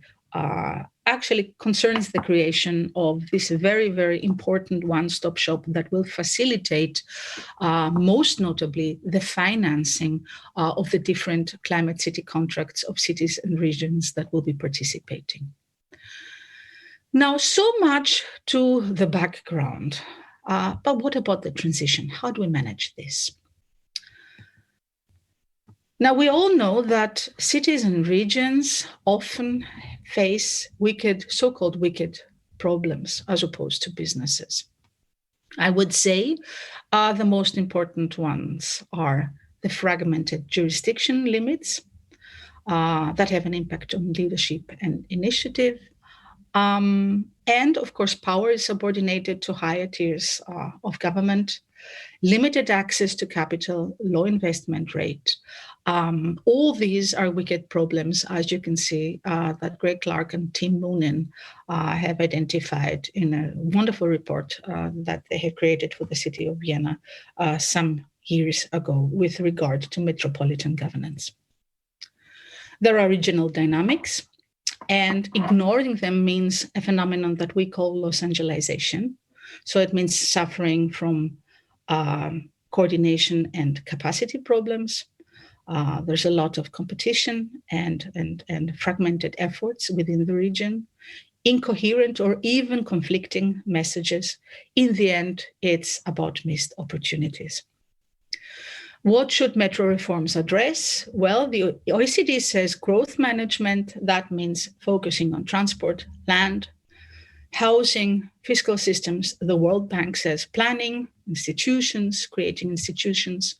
actually concerns the creation of this very, very important one-stop shop that will facilitate, most notably, the financing of the different climate city contracts of cities and regions that will be participating. Now, so much to the background, but what about the transition? How do we manage this? Now, we all know that cities and regions often face so-called wicked problems as opposed to businesses. I would say the most important ones are the fragmented jurisdiction limits that have an impact on leadership and initiative. And of course, power is subordinated to higher tiers of government, limited access to capital, low investment rate. All these are wicked problems, as you can see, that Greg Clark and Tim Moonen have identified in a wonderful report that they have created for the city of Vienna some years ago with regard to metropolitan governance. There are regional dynamics, and ignoring them means a phenomenon that we call Los Angelization. So it means suffering from coordination and capacity problems. There's a lot of competition and fragmented efforts within the region, incoherent or even conflicting messages. In the end, it's about missed opportunities. What should metro reforms address? Well, the OECD says growth management. That means focusing on transport, land, housing, fiscal systems. The World Bank says planning, institutions, creating institutions,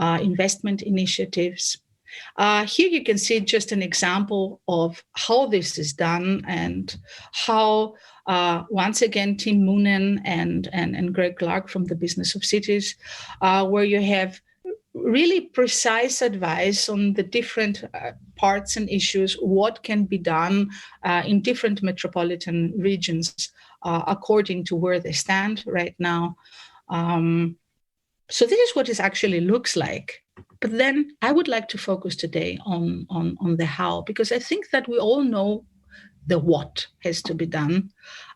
investment initiatives. Here you can see just an example of how this is done and how, once again, Tim Moonen and Greg Clark from the Business of Cities, where you have really precise advice on the different parts and issues, what can be done in different metropolitan regions according to where they stand right now. So this is what it actually looks like. But then I would like to focus today on the how, because I think that we all know the what has to be done.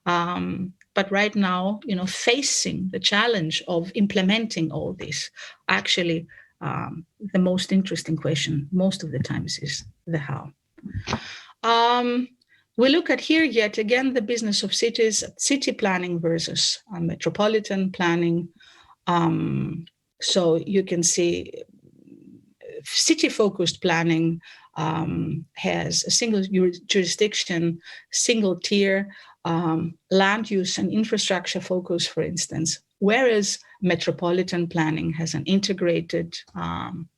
But right now, facing the challenge of implementing all this, actually, the most interesting question most of the times is the how. We look at here yet again the business of cities, city planning versus metropolitan planning. So you can see city-focused planning has a single jurisdiction, single tier, land use and infrastructure focus, for instance, whereas metropolitan planning has an integrated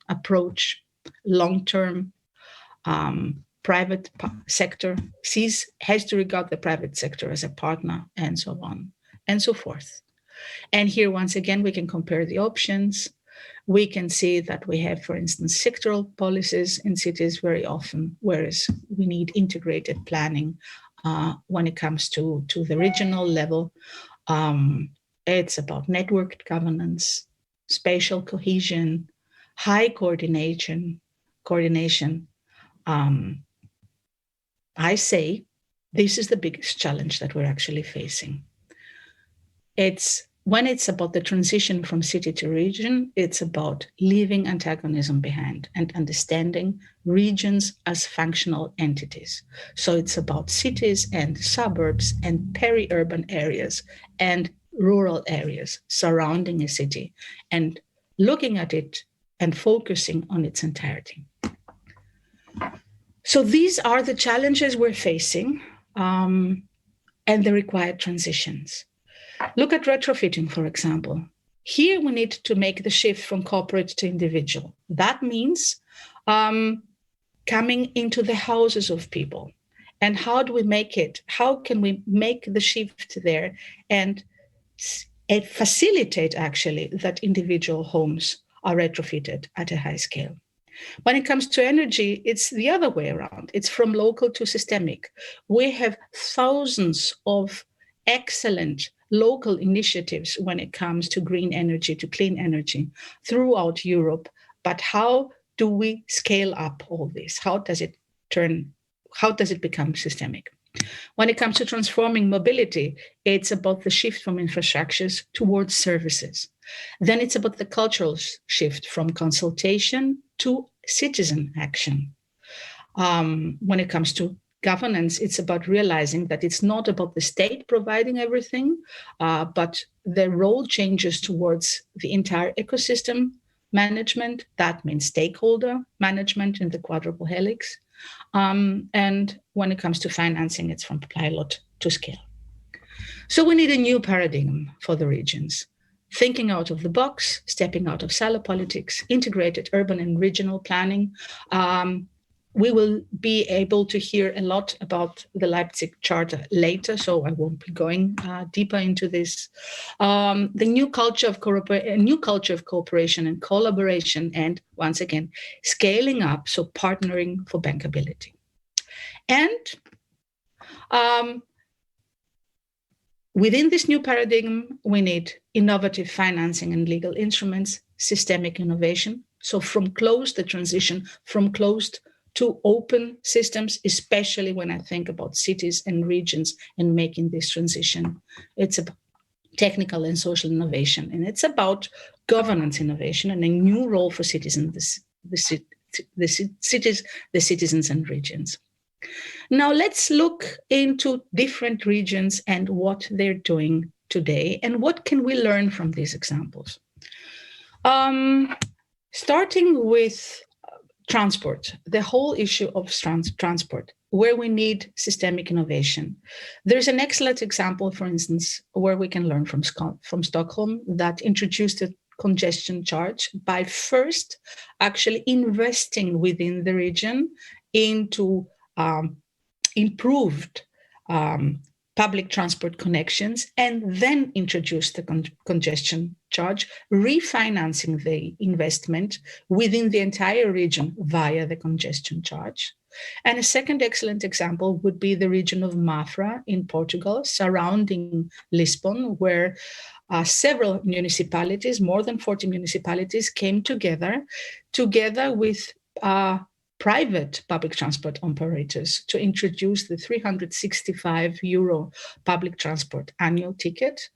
approach, long-term, private sector has to regard the private sector as a partner, and so on. and so forth. And here, once again, we can compare the options. We can see that we have, for instance, sectoral policies in cities very often, whereas we need integrated planning when it comes to the regional level. It's about networked governance, spatial cohesion, high coordination. I say this is the biggest challenge that we're actually facing. When it's about the transition from city to region, it's about leaving antagonism behind and understanding regions as functional entities. So it's about cities and suburbs and peri-urban areas and rural areas surrounding a city and looking at it and focusing on its entirety. So these are the challenges we're facing and the required transitions. Look at retrofitting, for example. Here we need to make the shift from corporate to individual. That means coming into the houses of people. And how do we make it? How can we make the shift there and facilitate actually that individual homes are retrofitted at a high scale? When it comes to energy, it's the other way around. It's from local to systemic. We have thousands of excellent local initiatives when it comes to green energy, to clean energy throughout Europe. But how do we scale up all this? How does it become systemic? When it comes to transforming mobility, it's about the shift from infrastructures towards services. Then it's about the cultural shift from consultation to citizen action. When it comes to governance, it's about realizing that it's not about the state providing everything, but the role changes towards the entire ecosystem management. That means stakeholder management in the quadruple helix. And when it comes to financing, it's from pilot to scale. So we need a new paradigm for the regions. Thinking out of the box, stepping out of silo politics, integrated urban and regional planning. We will be able to hear a lot about the Leipzig Charter later, so I won't be going deeper into this. The new culture of cooperation and collaboration, and once again, scaling up, so partnering for bankability. And within this new paradigm, we need innovative financing and legal instruments, systemic innovation. So the transition from closed to open systems, especially when I think about cities and regions and making this transition. It's about technical and social innovation, and it's about governance innovation and a new role for citizens, the citizens and regions. Now let's look into different regions and what they're doing today and what can we learn from these examples. Starting with transport, the whole issue of transport, where we need systemic innovation. There's an excellent example, for instance, where we can learn from Stockholm that introduced a congestion charge by first actually investing within the region into improved public transport connections and then introduced the congestion charge, refinancing the investment within the entire region via the congestion charge. And a second excellent example would be the region of Mafra in Portugal, surrounding Lisbon, where several municipalities, more than 40 municipalities, came together with private public transport operators to introduce the €365 public transport annual ticket,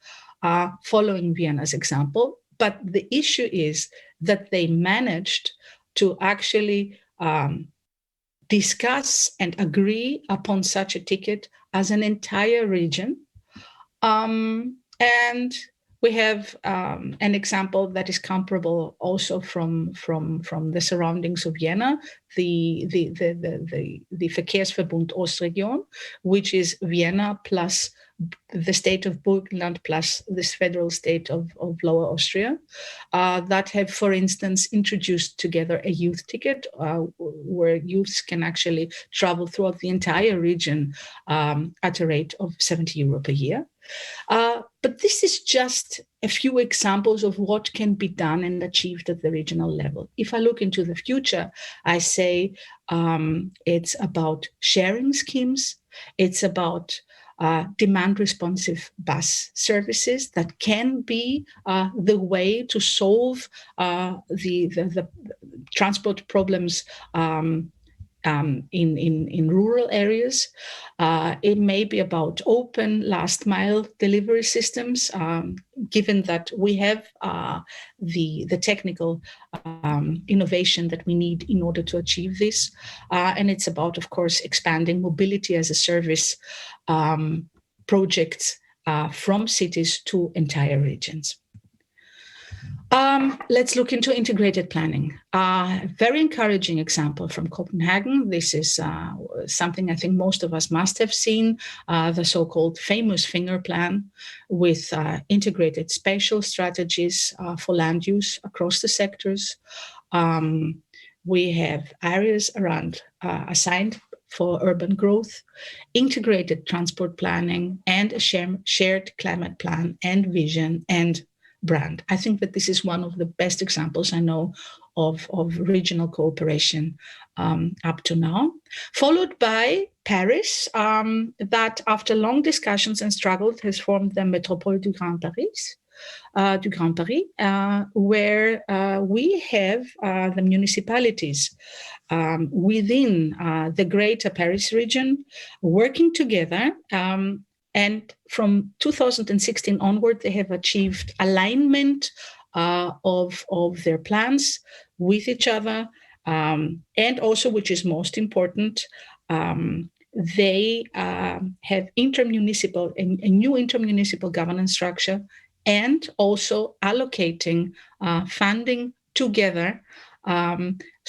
following Vienna's example. But the issue is that they managed to actually discuss and agree upon such a ticket as an entire region. And we have an example that is comparable also from the surroundings of Vienna, the Verkehrsverbund Ostregion, which is Vienna plus the state of Burgenland plus this federal state of Lower Austria, that have, for instance, introduced together a youth ticket where youths can actually travel throughout the entire region at a rate of €70 per year. But this is just a few examples of what can be done and achieved at the regional level. If I look into the future, I say it's about sharing schemes. It's about demand-responsive bus services that can be the way to solve the transport problems in rural areas. It may be about open last-mile delivery systems, given that we have the technical innovation that we need in order to achieve this. And it's about, of course, expanding mobility as a service projects from cities to entire regions. Let's look into integrated planning. Very encouraging example from Copenhagen. This is something I think most of us must have seen, the so-called famous finger plan with integrated spatial strategies for land use across the sectors. We have areas around assigned for urban growth, integrated transport planning, and a shared climate plan and vision and brand. I think that this is one of the best examples I know of regional cooperation up to now, followed by Paris, that after long discussions and struggles has formed the Métropole du Grand Paris, where we have the municipalities within the Greater Paris region working together. And from 2016 onward, they have achieved alignment of their plans with each other. And also, which is most important, they have Inter-Municipal, a new Inter-Municipal governance structure, and also allocating funding together.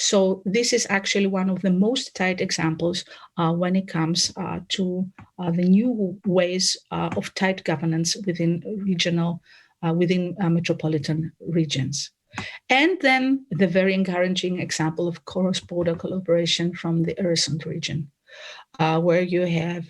So this is actually one of the most tight examples when it comes to the new ways of tight governance within regional, within metropolitan regions. And then the very encouraging example of cross-border collaboration from the Öresund region, where you have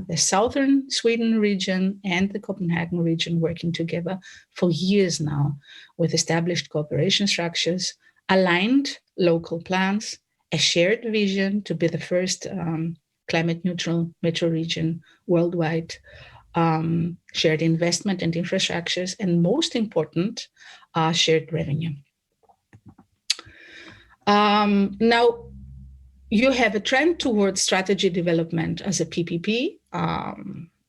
the southern Sweden region and the Copenhagen region working together for years now with established cooperation structures, aligned local plans, a shared vision to be the first climate neutral metro region worldwide, shared investment and infrastructures, and most important, shared revenue. Now, you have a trend towards strategy development as a PPP,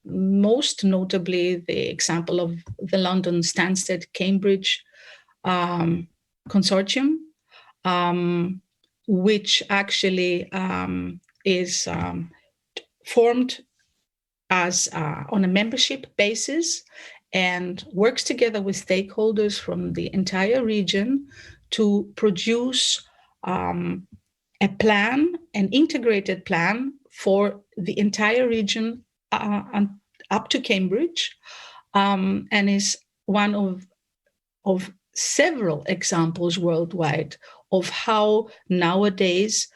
most notably the example of the London Stansted-Cambridge consortium, which actually is formed as on a membership basis and works together with stakeholders from the entire region to produce a plan, an integrated plan for the entire region up to Cambridge, and is one of several examples worldwide of how nowadays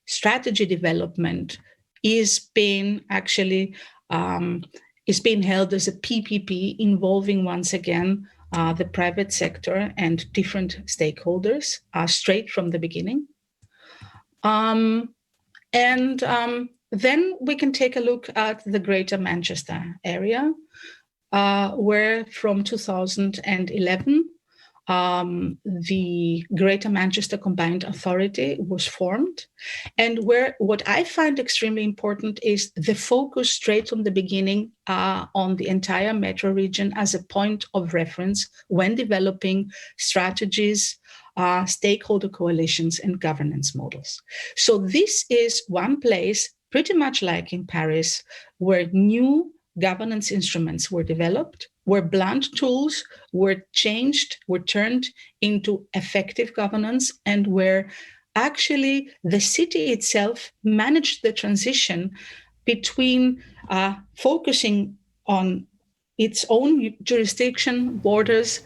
strategy development is being actually is being held as a PPP, involving once again the private sector and different stakeholders straight from the beginning. Then we can take a look at the Greater Manchester area, where from 2011, the Greater Manchester Combined Authority was formed, and where what I find extremely important is the focus straight from the beginning on the entire metro region as a point of reference when developing strategies, stakeholder coalitions, and governance models. So this is one place, pretty much like in Paris, where new governance instruments were developed, where blunt tools were changed, were turned into effective governance, and where actually the city itself managed the transition between focusing on its own jurisdiction, borders,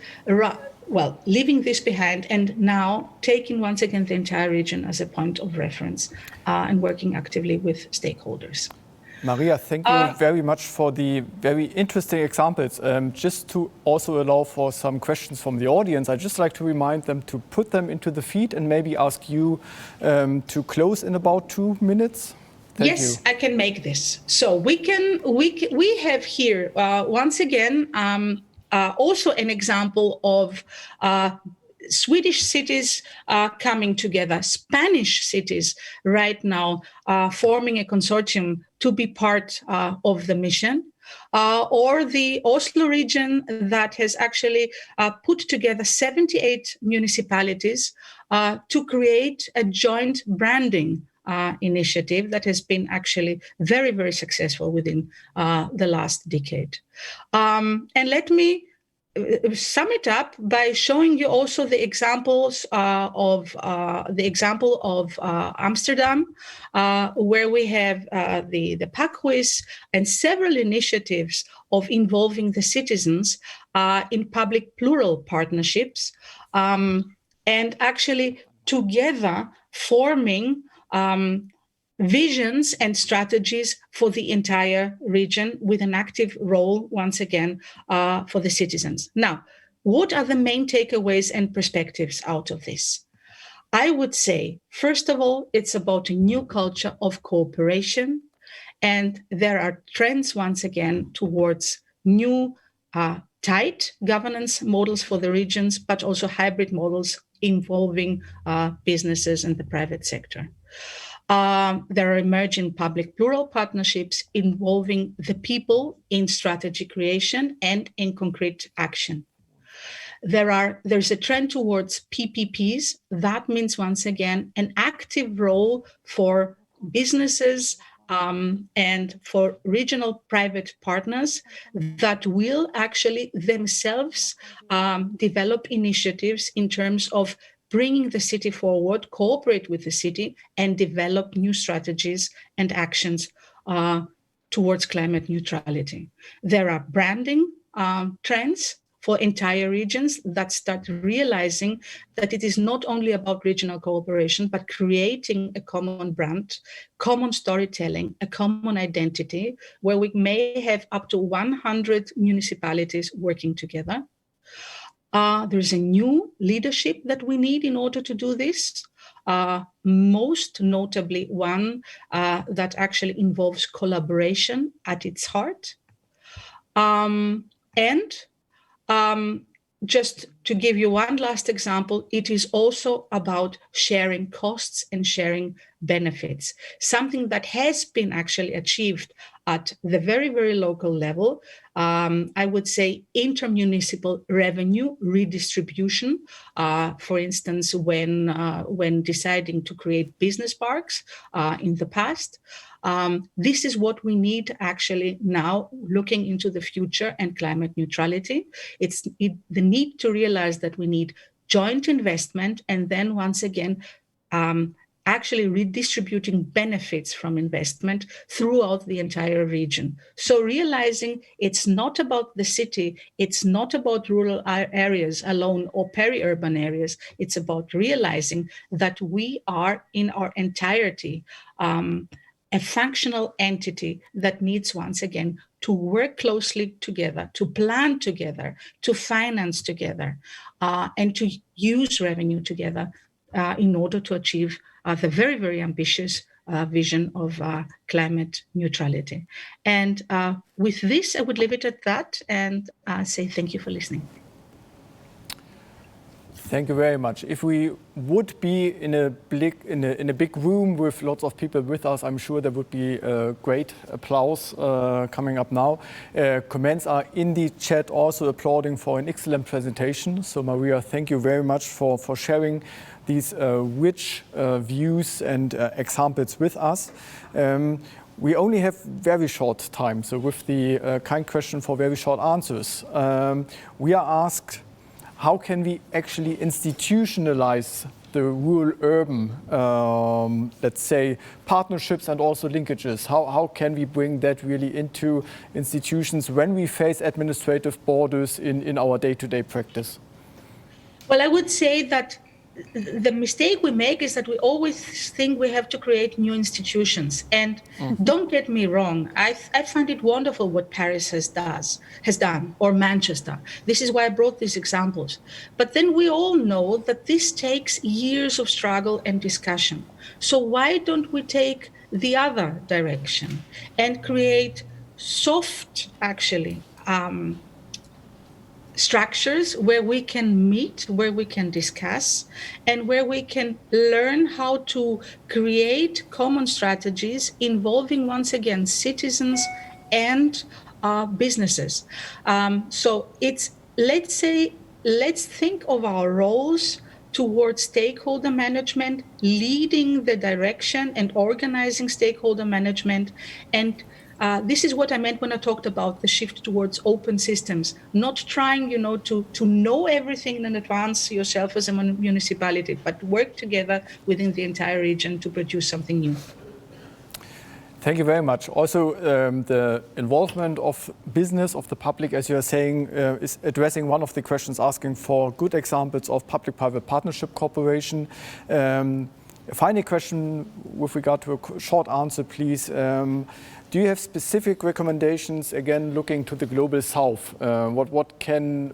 well, leaving this behind, and now taking once again the entire region as a point of reference and working actively with stakeholders. Maria, thank you very much for the very interesting examples. Just to also allow for some questions from the audience, I'd just like to remind them to put them into the feed and maybe ask you to close in about 2 minutes. Thank you. I can make this. So we have here once again also an example of Swedish cities coming together, Spanish cities right now forming a consortium to be part of the mission, or the Oslo region that has actually put together 78 municipalities to create a joint branding initiative that has been actually very, very successful within the last decade. And let me sum it up by showing you also the examples of Amsterdam, where we have the PACWIS and several initiatives of involving the citizens in public plural partnerships, and actually together forming visions and strategies for the entire region with an active role, once again, for the citizens. Now, what are the main takeaways and perspectives out of this? I would say, first of all, it's about a new culture of cooperation. And there are trends, once again, towards new tight governance models for the regions, but also hybrid models involving businesses and the private sector. There are emerging public plural partnerships involving the people in strategy creation and in concrete action. There's a trend towards PPPs. That means, once again, an active role for businesses and for regional private partners that will actually themselves develop initiatives in terms of bringing the city forward, cooperate with the city, and develop new strategies and actions towards climate neutrality. There are branding trends for entire regions that start realizing that it is not only about regional cooperation, but creating a common brand, common storytelling, a common identity, where we may have up to 100 municipalities working together. There's a new leadership that we need in order to do this, most notably one that actually involves collaboration at its heart. Just to give you one last example, it is also about sharing costs and sharing benefits, something that has been actually achieved at the very, very local level. I would say inter-municipal revenue redistribution, for instance, when deciding to create business parks in the past. This is what we need actually now, looking into the future and climate neutrality. It's the need to realize that we need joint investment, and then once again, actually redistributing benefits from investment throughout the entire region. So realizing it's not about the city, it's not about rural areas alone or peri-urban areas, it's about realizing that we are in our entirety a functional entity that needs, once again, to work closely together, to plan together, to finance together, and to use revenue together in order to achieve the very, very ambitious vision of climate neutrality. And with this, I would leave it at that and say thank you for listening. Thank you very much. If we would be in a big room with lots of people with us, I'm sure there would be great applause coming up now. Comments are in the chat also applauding for an excellent presentation. So Maria, thank you very much for sharing these rich views and examples with us. We only have very short time, so with the kind question for very short answers. We are asked, how can we actually institutionalize the rural-urban, let's say, partnerships and also linkages? How can we bring that really into institutions when we face administrative borders in our day-to-day practice? Well, I would say that the mistake we make is that we always think we have to create new institutions. And don't get me wrong, I find it wonderful what Paris has done, or Manchester. This is why I brought these examples. But then we all know that this takes years of struggle and discussion. So why don't we take the other direction and create soft, actually, structures where we can meet, where we can discuss, and where we can learn how to create common strategies involving, once again, citizens and businesses. So let's think of our roles towards stakeholder management, leading the direction and organizing stakeholder management. And this is what I meant when I talked about the shift towards open systems, not trying, to know everything in advance yourself as a municipality, but work together within the entire region to produce something new. Thank you very much. Also, the involvement of business, of the public, as you are saying, is addressing one of the questions, asking for good examples of public-private partnership cooperation. A final question with regard to a short answer, please. Do you have specific recommendations, again, looking to the global south? What can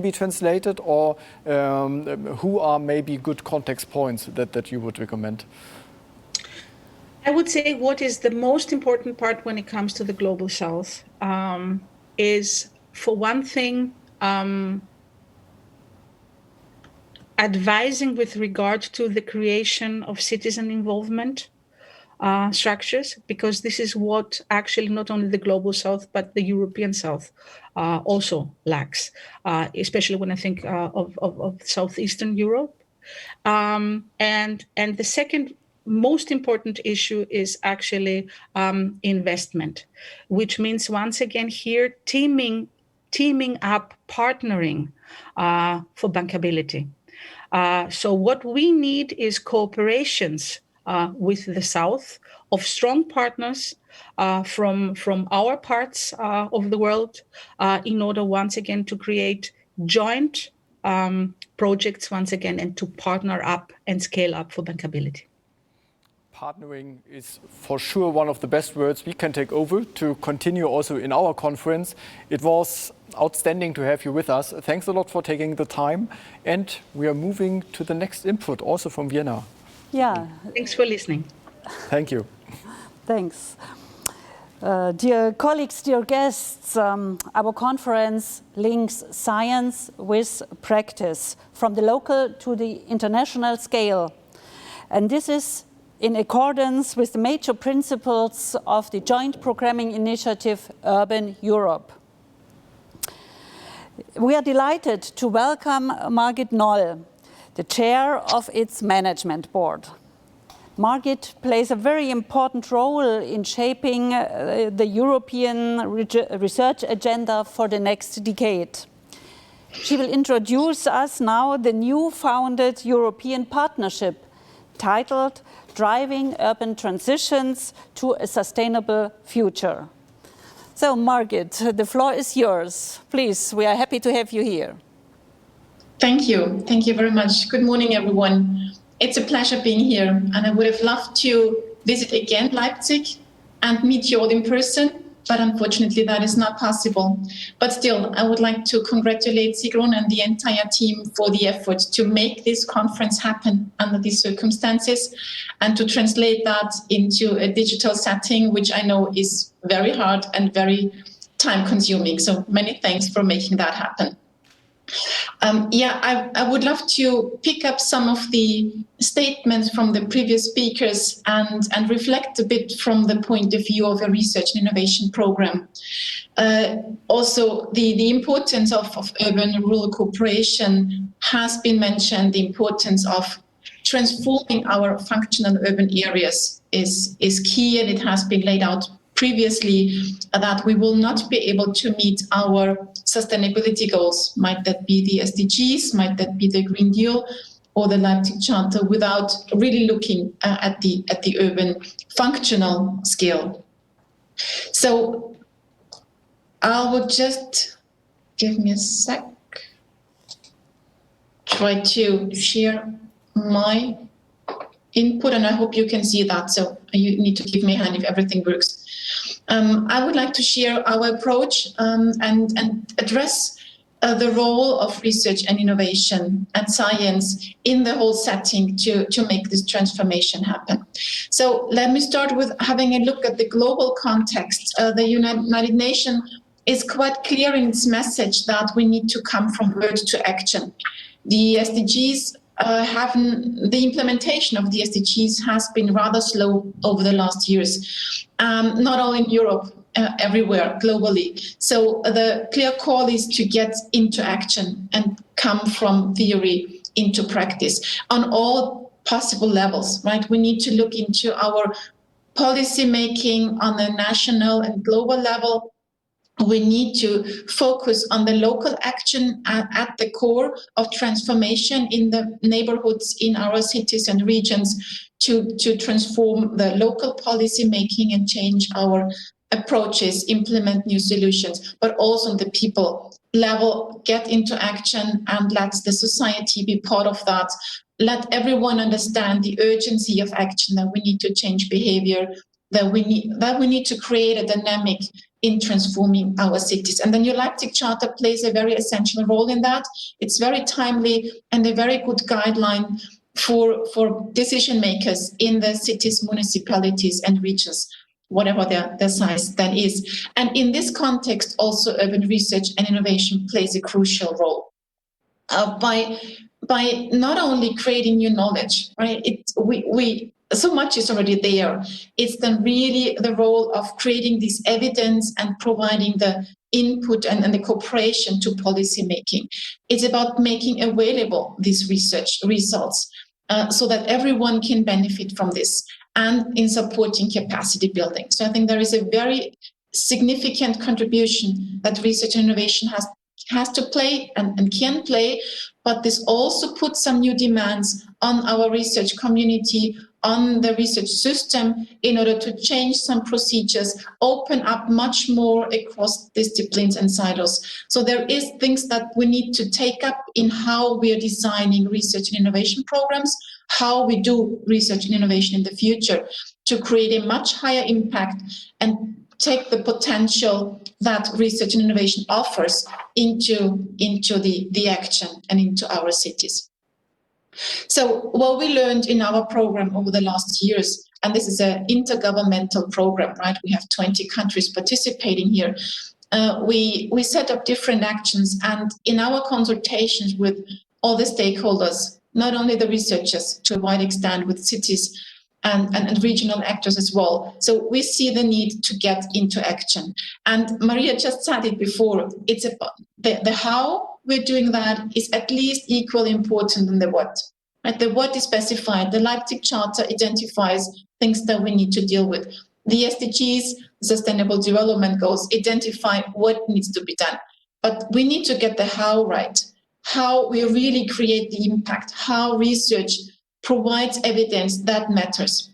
be translated, or who are maybe good context points that you would recommend? I would say what is the most important part when it comes to the global south is, for one thing, advising with regard to the creation of citizen involvement structures, because this is what actually not only the global south, but the European south also lacks, especially when I think of Southeastern Europe. And the second most important issue is actually investment, which means, once again here, teaming up, partnering for bankability. So what we need is cooperations with the South of strong partners from our parts of the world in order, once again, to create joint projects, once again, and to partner up and scale up for bankability. Partnering is for sure one of the best words we can take over to continue also in our conference. It was outstanding to have you with us. Thanks a lot for taking the time. And we are moving to the next input, also from Vienna. Yeah. Thanks for listening. Thank you. Thanks. Dear colleagues, dear guests, our conference links science with practice from the local to the international scale. And this is in accordance with the major principles of the Joint Programming Initiative Urban Europe. We are delighted to welcome Margit Noll, the chair of its management board. Margit plays a very important role in shaping the European research agenda for the next decade. She will introduce us now the new founded European partnership titled Driving Urban Transitions to a Sustainable Future. So, Margit, the floor is yours. Please, we are happy to have you here. Thank you. Thank you very much. Good morning, everyone. It's a pleasure being here, and I would have loved to visit again Leipzig and meet you all in person, but unfortunately that is not possible. But still, I would like to congratulate Sigrun and the entire team for the effort to make this conference happen under these circumstances and to translate that into a digital setting, which I know is very hard and very time-consuming. So many thanks for making that happen. I would love to pick up some of the statements from the previous speakers and reflect a bit from the point of view of a research and innovation program. Also, the importance of urban and rural cooperation has been mentioned. The importance of transforming our functional urban areas is key, and it has been laid out previously that we will not be able to meet our sustainability goals, might that be the SDGs, might that be the Green Deal or the Leipzig Charter, without really looking at the urban functional scale. So I will just give me a sec. try to share my input, and I hope you can see that. So you need to give me a hand if everything works. I would like to share our approach and address the role of research and innovation and science in the whole setting to make this transformation happen. So let me start with having a look at the global context. The United Nations is quite clear in its message that we need to come from word to action. The SDGs the implementation of the SDGs has been rather slow over the last years, not only in Europe, everywhere globally. So the clear call is to get into action and come from theory into practice on all possible levels, right? We need to look into our policy making on a national and global level. We need to focus on the local action at the core of transformation in the neighborhoods, in our cities and regions, to transform the local policy making and change our approaches, implement new solutions, but also on the people level, get into action and let the society be part of that. Let everyone understand the urgency of action, that we need to change behavior, that we need to create a dynamic in transforming our cities. And the new Leipzig Charter plays a very essential role in that. It's very timely and a very good guideline for decision makers in the cities, municipalities and regions, whatever their size that is. And in this context, also urban research and innovation plays a crucial role. By not only creating new knowledge, right? So much is already there. It's then really the role of creating this evidence and providing the input and the cooperation to policy making. It's about making available these research results so that everyone can benefit from this, and in supporting capacity building. So I think there is a very significant contribution that research and innovation has to play and can play, but this also puts some new demands on our research community, on the research system, in order to change some procedures, open up much more across disciplines and silos. So there is things that we need to take up in how we are designing research and innovation programs, how we do research and innovation in the future to create a much higher impact and take the potential that research and innovation offers into the action and into our cities. So what we learned in our program over the last years, and this is an intergovernmental program, right? We have 20 countries participating here. We set up different actions, and in our consultations with all the stakeholders, not only the researchers to a wide extent, with cities and regional actors as well. So we see the need to get into action. And Maria just said it before, it's about the how we're doing that is at least equally important than the what. Right? The what is specified. The Leipzig Charter identifies things that we need to deal with. The SDGs, Sustainable Development Goals, identify what needs to be done. But we need to get the how right. How we really create the impact, how research provides evidence that matters.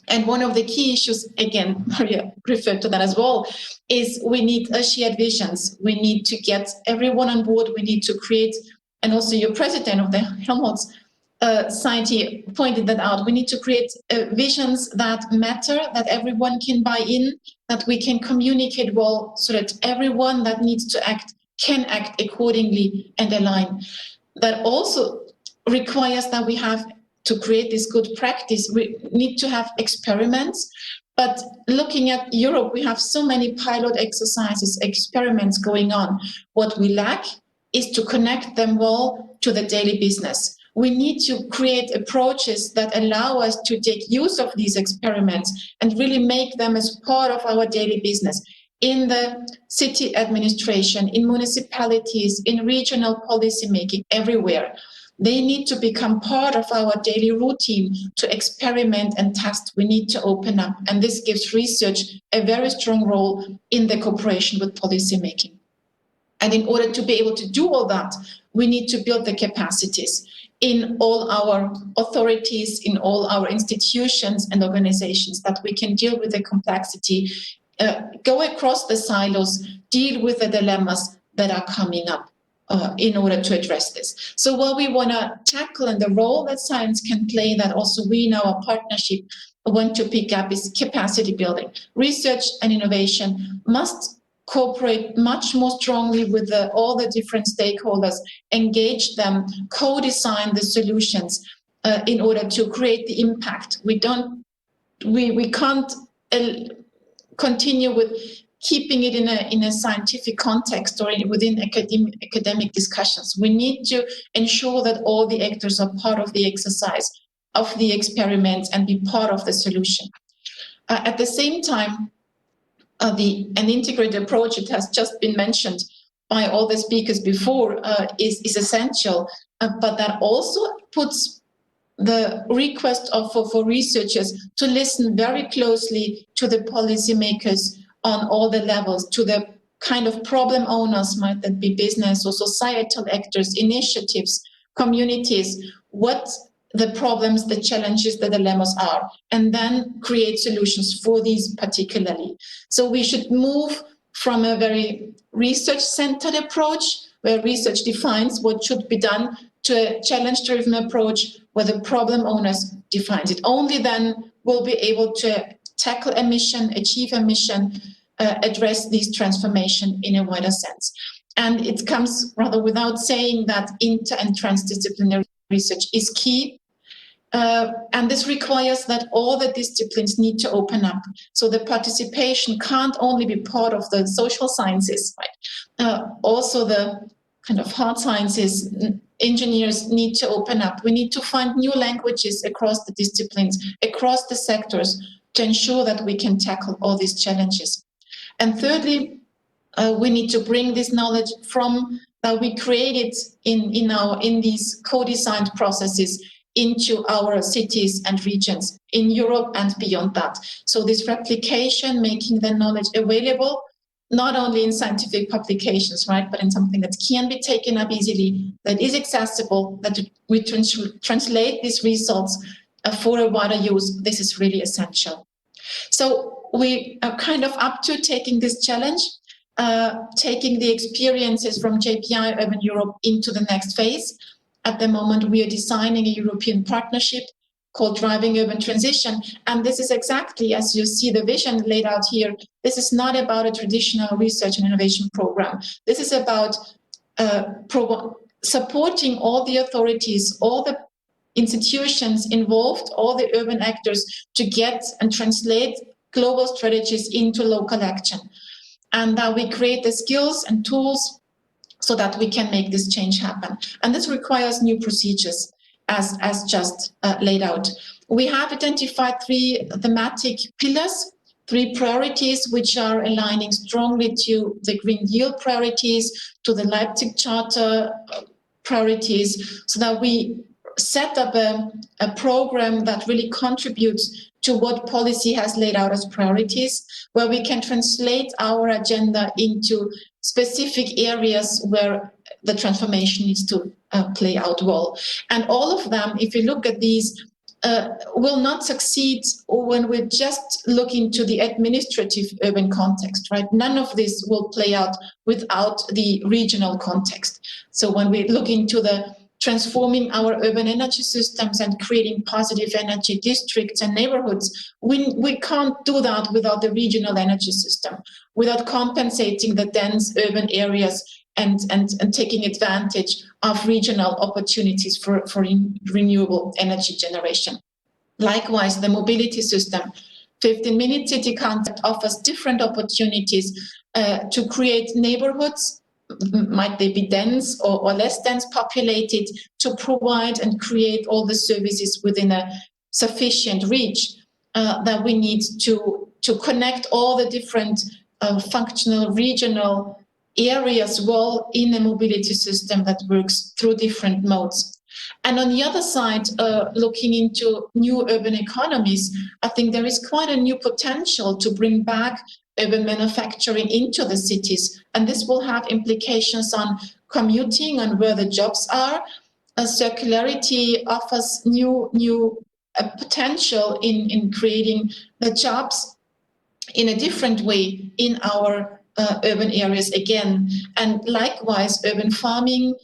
And one of the key issues, again, Maria referred to that as well, is we need shared visions. We need to get everyone on board. We need to create, and also your president of the Helmholtz Society pointed that out. We need to create visions that matter, that everyone can buy in, that we can communicate well, so that everyone that needs to act can act accordingly and align. That also requires that we have to create this good practice. We need to have experiments, but looking at Europe, we have so many pilot exercises, experiments going on. What we lack is to connect them well to the daily business. We need to create approaches that allow us to take use of these experiments and really make them as part of our daily business. In the city administration, in municipalities, in regional policy making, everywhere. They need to become part of our daily routine to experiment and test. We need to open up. And this gives research a very strong role in the cooperation with policy making. And in order to be able to do all that, we need to build the capacities in all our authorities, in all our institutions and organizations, that we can deal with the complexity, go across the silos, deal with the dilemmas that are coming up. in order to address this. So what we want to tackle and the role that science can play, that also we in our partnership want to pick up, is capacity building. Research and innovation must cooperate much more strongly with all the different stakeholders, engage them, co-design the solutions in order to create the impact. We can't continue with keeping it in a scientific context or within academic discussions. We need to ensure that all the actors are part of the exercise, of the experiment, and be part of the solution. At the same time, an integrated approach, it has just been mentioned by all the speakers before, is essential, but that also puts the request for researchers to listen very closely to the policymakers on all the levels, to the kind of problem owners, might that be business or societal actors, initiatives, communities, what the problems, the challenges, the dilemmas are, and then create solutions for these particularly. So we should move from a very research-centered approach, where research defines what should be done, to a challenge-driven approach where the problem owners defines it. Only then we'll be able to tackle a mission, achieve a mission, address this transformation in a wider sense. And it comes rather without saying that inter and transdisciplinary research is key. And this requires that all the disciplines need to open up. So the participation can't only be part of the social sciences, right? Also the kind of hard sciences, engineers need to open up. We need to find new languages across the disciplines, across the sectors, to ensure that we can tackle all these challenges. And thirdly, we need to bring this knowledge from that we created in these co-designed processes into our cities and regions in Europe and beyond that. So this replication, making the knowledge available, not only in scientific publications, right, but in something that can be taken up easily, that is accessible, that we translate these results for a wider use. This is really essential. So we are kind of up to taking this challenge, taking the experiences from JPI Urban Europe into the next phase. At the moment, we are designing a European partnership called Driving Urban Transition. And this is exactly, as you see the vision laid out here, this is not about a traditional research and innovation program. This is about supporting all the authorities, all the institutions involved, all the urban actors to get and translate global strategies into local action. And that we create the skills and tools so that we can make this change happen. And this requires new procedures, as just laid out. We have identified 3 thematic pillars, 3 priorities, which are aligning strongly to the Green Deal priorities, to the Leipzig Charter priorities, so that we set up a program that really contributes to what policy has laid out as priorities, where we can translate our agenda into specific areas where the transformation needs to play out well. And all of them, if you look at these, will not succeed when we just look into the administrative urban context, right? None of this will play out without the regional context. So when we look into the transforming our urban energy systems and creating positive energy districts and neighborhoods, we can't do that without the regional energy system, without compensating the dense urban areas and taking advantage of regional opportunities for renewable energy generation. Likewise, the mobility system, 15-minute city concept offers different opportunities to create neighborhoods, might they be dense or less dense populated, to provide and create all the services within a sufficient reach that we need to connect all the different functional regional areas well in a mobility system that works through different modes. And on the other side, looking into new urban economies, I think there is quite a new potential to bring back urban manufacturing into the cities. And this will have implications on commuting and where the jobs are. Circularity offers new potential in creating the jobs in a different way in our urban areas again. And likewise, urban farming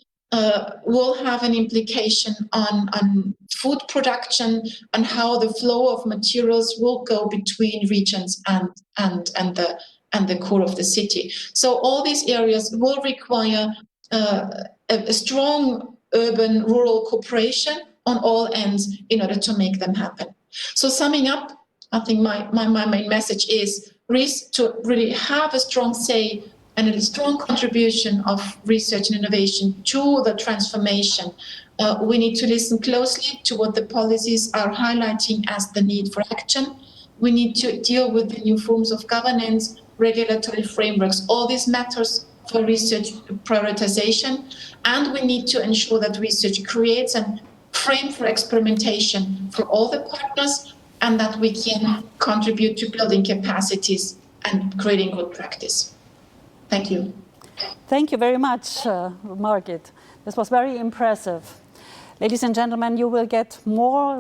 will have an implication on food production, on how the flow of materials will go between regions and the core of the city. So all these areas will require a strong urban-rural cooperation on all ends in order to make them happen. So summing up, I think my main message is to really have a strong say and a strong contribution of research and innovation to the transformation. We need to listen closely to what the policies are highlighting as the need for action. We need to deal with the new forms of governance, regulatory frameworks. All these matters for research prioritization. And we need to ensure that research creates a frame for experimentation for all the partners, and that we can contribute to building capacities and creating good practice. Thank you. Thank you very much, Margit. This was very impressive. Ladies and gentlemen, you will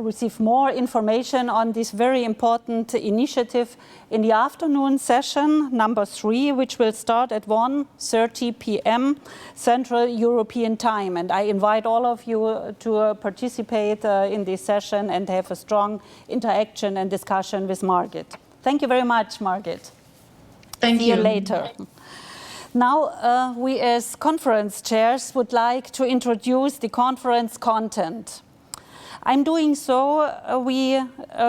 receive more information on this very important initiative in the afternoon session, number 3, which will start at 1:30 p.m. Central European Time. And I invite all of you to participate in this session and have a strong interaction and discussion with Margit. Thank you very much, Margit. Thank you. See you later. Now, we as conference chairs would like to introduce the conference content. I'm doing so, we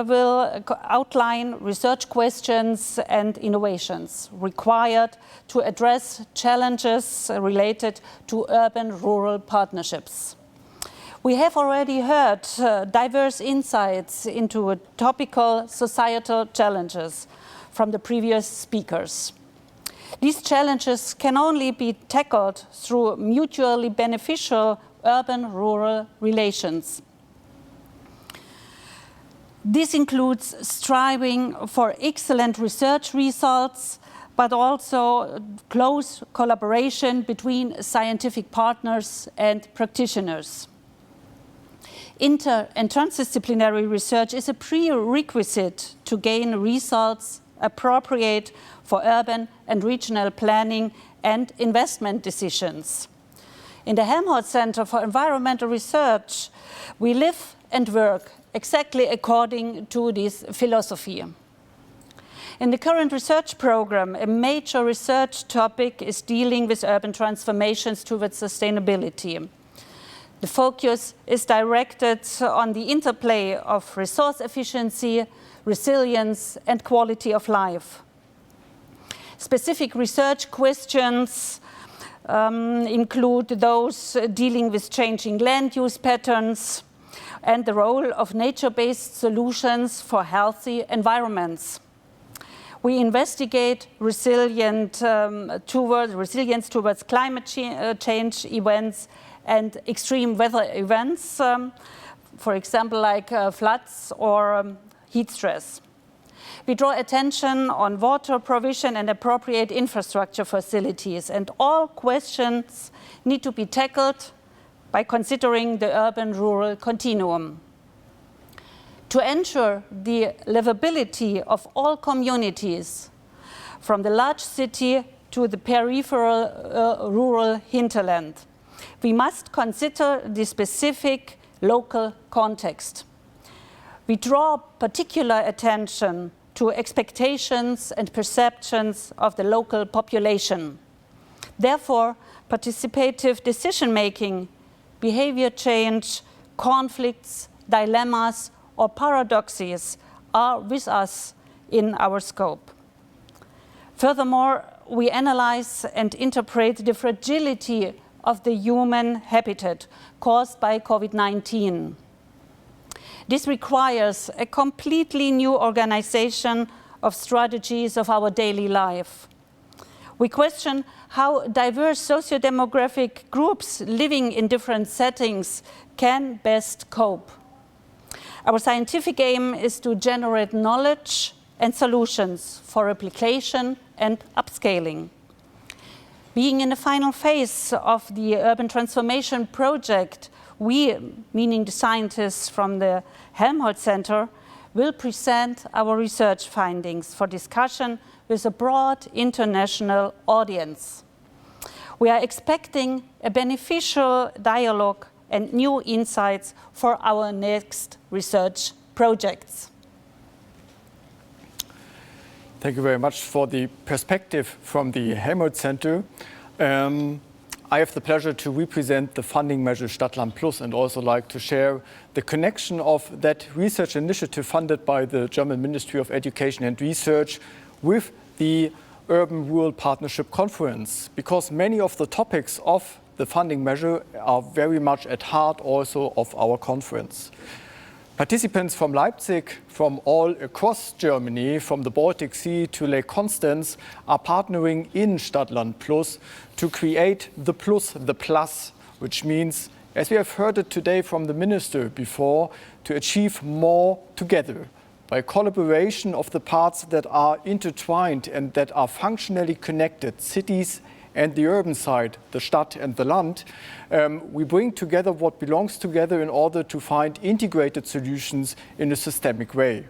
will outline research questions and innovations required to address challenges related to urban-rural partnerships. We have already heard diverse insights into topical societal challenges from the previous speakers. These challenges can only be tackled through mutually beneficial urban-rural relations. This includes striving for excellent research results, but also close collaboration between scientific partners and practitioners. Inter- and transdisciplinary research is a prerequisite to gain results appropriate for urban and regional planning and investment decisions. In the Helmholtz Center for Environmental Research, we live and work exactly according to this philosophy. In the current research program, a major research topic is dealing with urban transformations towards sustainability. The focus is directed on the interplay of resource efficiency, resilience, and quality of life. Specific research questions include those dealing with changing land use patterns and the role of nature-based solutions for healthy environments. We investigate resilience towards climate change events and extreme weather events, for example, like floods or heat stress. We draw attention on water provision and appropriate infrastructure facilities, and all questions need to be tackled by considering the urban-rural continuum. To ensure the livability of all communities, from the large city to the peripheral rural hinterland, we must consider the specific local context. We draw particular attention to expectations and perceptions of the local population. Therefore, participative decision-making, behavior change, conflicts, dilemmas, or paradoxes are with us in our scope. Furthermore, we analyze and interpret the fragility of the human habitat caused by COVID-19. This requires a completely new organization of strategies of our daily life. We question how diverse socio-demographic groups living in different settings can best cope. Our scientific aim is to generate knowledge and solutions for replication and upscaling. Being in the final phase of the urban transformation project, we, meaning the scientists from the Helmholtz Center, will present our research findings for discussion with a broad international audience. We are expecting a beneficial dialogue and new insights for our next research projects. Thank you very much for the perspective from the Helmholtz Center. I have the pleasure to represent the funding measure Stadtland Plus and also like to share the connection of that research initiative funded by the German Ministry of Education and Research with the Urban-Rural Partnership Conference, because many of the topics of the funding measure are very much at heart also of our conference. Participants from Leipzig, from all across Germany, from the Baltic Sea to Lake Constance, are partnering in Stadtland Plus to create the plus, which means, as we have heard it today from the minister before, to achieve more together by collaboration of the parts that are intertwined and that are functionally connected, cities and the urban side, the Stadt and the Land. We bring together what belongs together in order to find integrated solutions in a systemic way.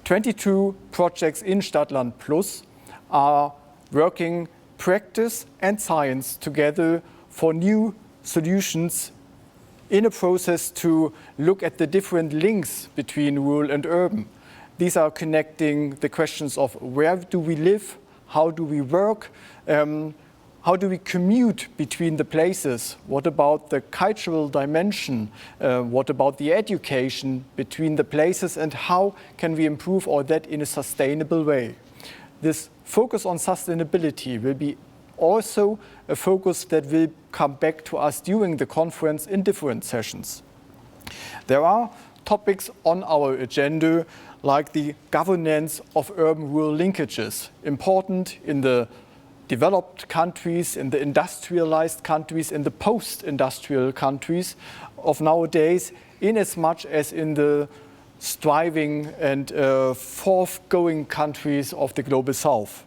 22 projects in Stadtland Plus are working practice and science together for new solutions in a process to look at the different links between rural and urban. These are connecting the questions of where do we live, how do we work, how do we commute between the places? What about the cultural dimension? What about the education between the places? And how can we improve all that in a sustainable way? This focus on sustainability will be also a focus that will come back to us during the conference in different sessions. There are topics on our agenda like the governance of urban-rural linkages, important in the developed countries, in the industrialized countries, in the post-industrial countries of nowadays, in as much as in the striving and forthgoing countries of the global south.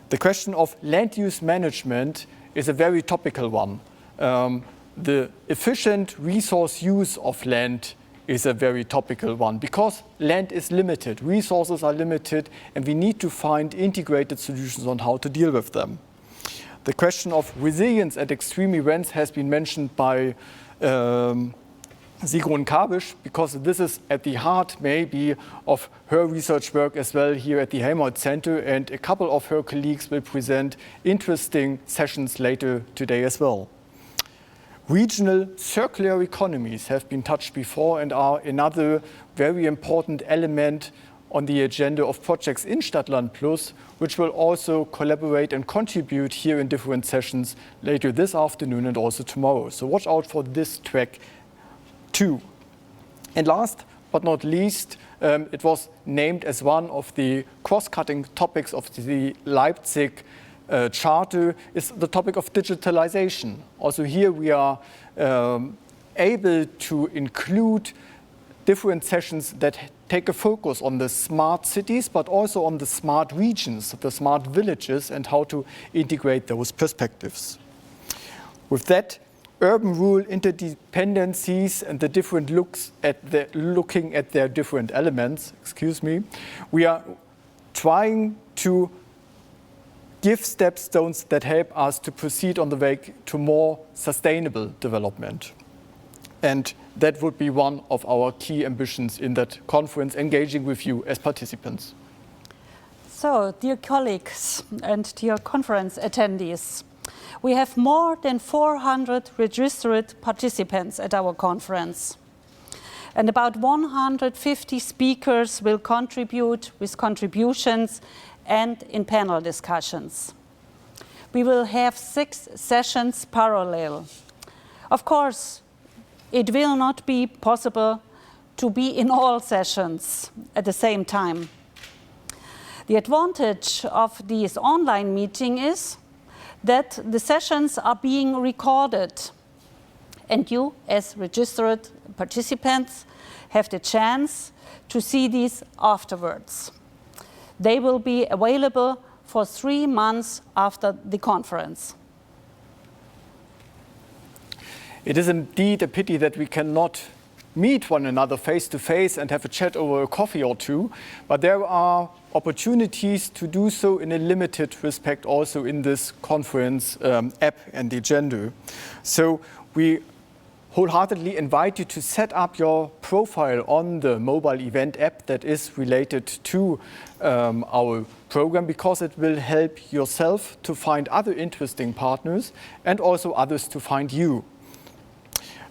The question of land use management is a very topical one. The efficient resource use of land is a very topical one because land is limited, resources are limited, and we need to find integrated solutions on how to deal with them. The question of resilience at extreme events has been mentioned by Sigrun Kabisch, because this is at the heart maybe of her research work as well here at the Helmholtz Center, and a couple of her colleagues will present interesting sessions later today as well. Regional circular economies have been touched before and are another very important element on the agenda of projects in Stadtland Plus, which will also collaborate and contribute here in different sessions later this afternoon and also tomorrow. So watch out for this track too. And last but not least, it was named as one of the cross-cutting topics of the Leipzig Charter is the topic of digitalization. Also here we are able to include different sessions that take a focus on the smart cities, but also on the smart regions, the smart villages, and how to integrate those perspectives. With that, urban-rural interdependencies and the different looking at their different elements, we are trying to give stepstones that help us to proceed on the way to more sustainable development. And that would be one of our key ambitions in that conference, engaging with you as participants. So, dear colleagues and dear conference attendees, we have more than 400 registered participants at our conference. And about 150 speakers will contribute with contributions and in panel discussions. We will have 6 sessions parallel. Of course, it will not be possible to be in all sessions at the same time. The advantage of this online meeting is that the sessions are being recorded, and you, as registered participants, have the chance to see these afterwards. They will be available for 3 months after the conference. It is indeed a pity that we cannot meet one another face to face and have a chat over a coffee or two, but there are opportunities to do so in a limited respect also in this conference app and agenda. So we wholeheartedly invite you to set up your profile on the mobile event app that is related to our program, because it will help yourself to find other interesting partners and also others to find you.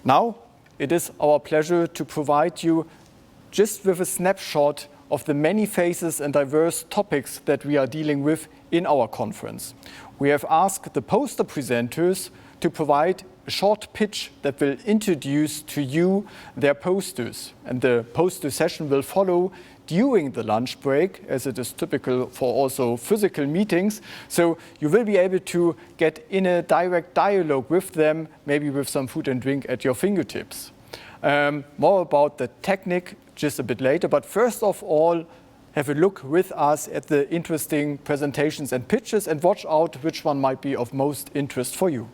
Now, it is our pleasure to provide you just with a snapshot of the many phases and diverse topics that we are dealing with in our conference. We have asked the poster presenters to provide a short pitch that will introduce to you their posters. And the poster session will follow during the lunch break, as it is typical for also physical meetings. So you will be able to get in a direct dialogue with them, maybe with some food and drink at your fingertips. More about the technique just a bit later, but first of all, have a look with us at the interesting presentations and pitches and watch out which one might be of most interest for you.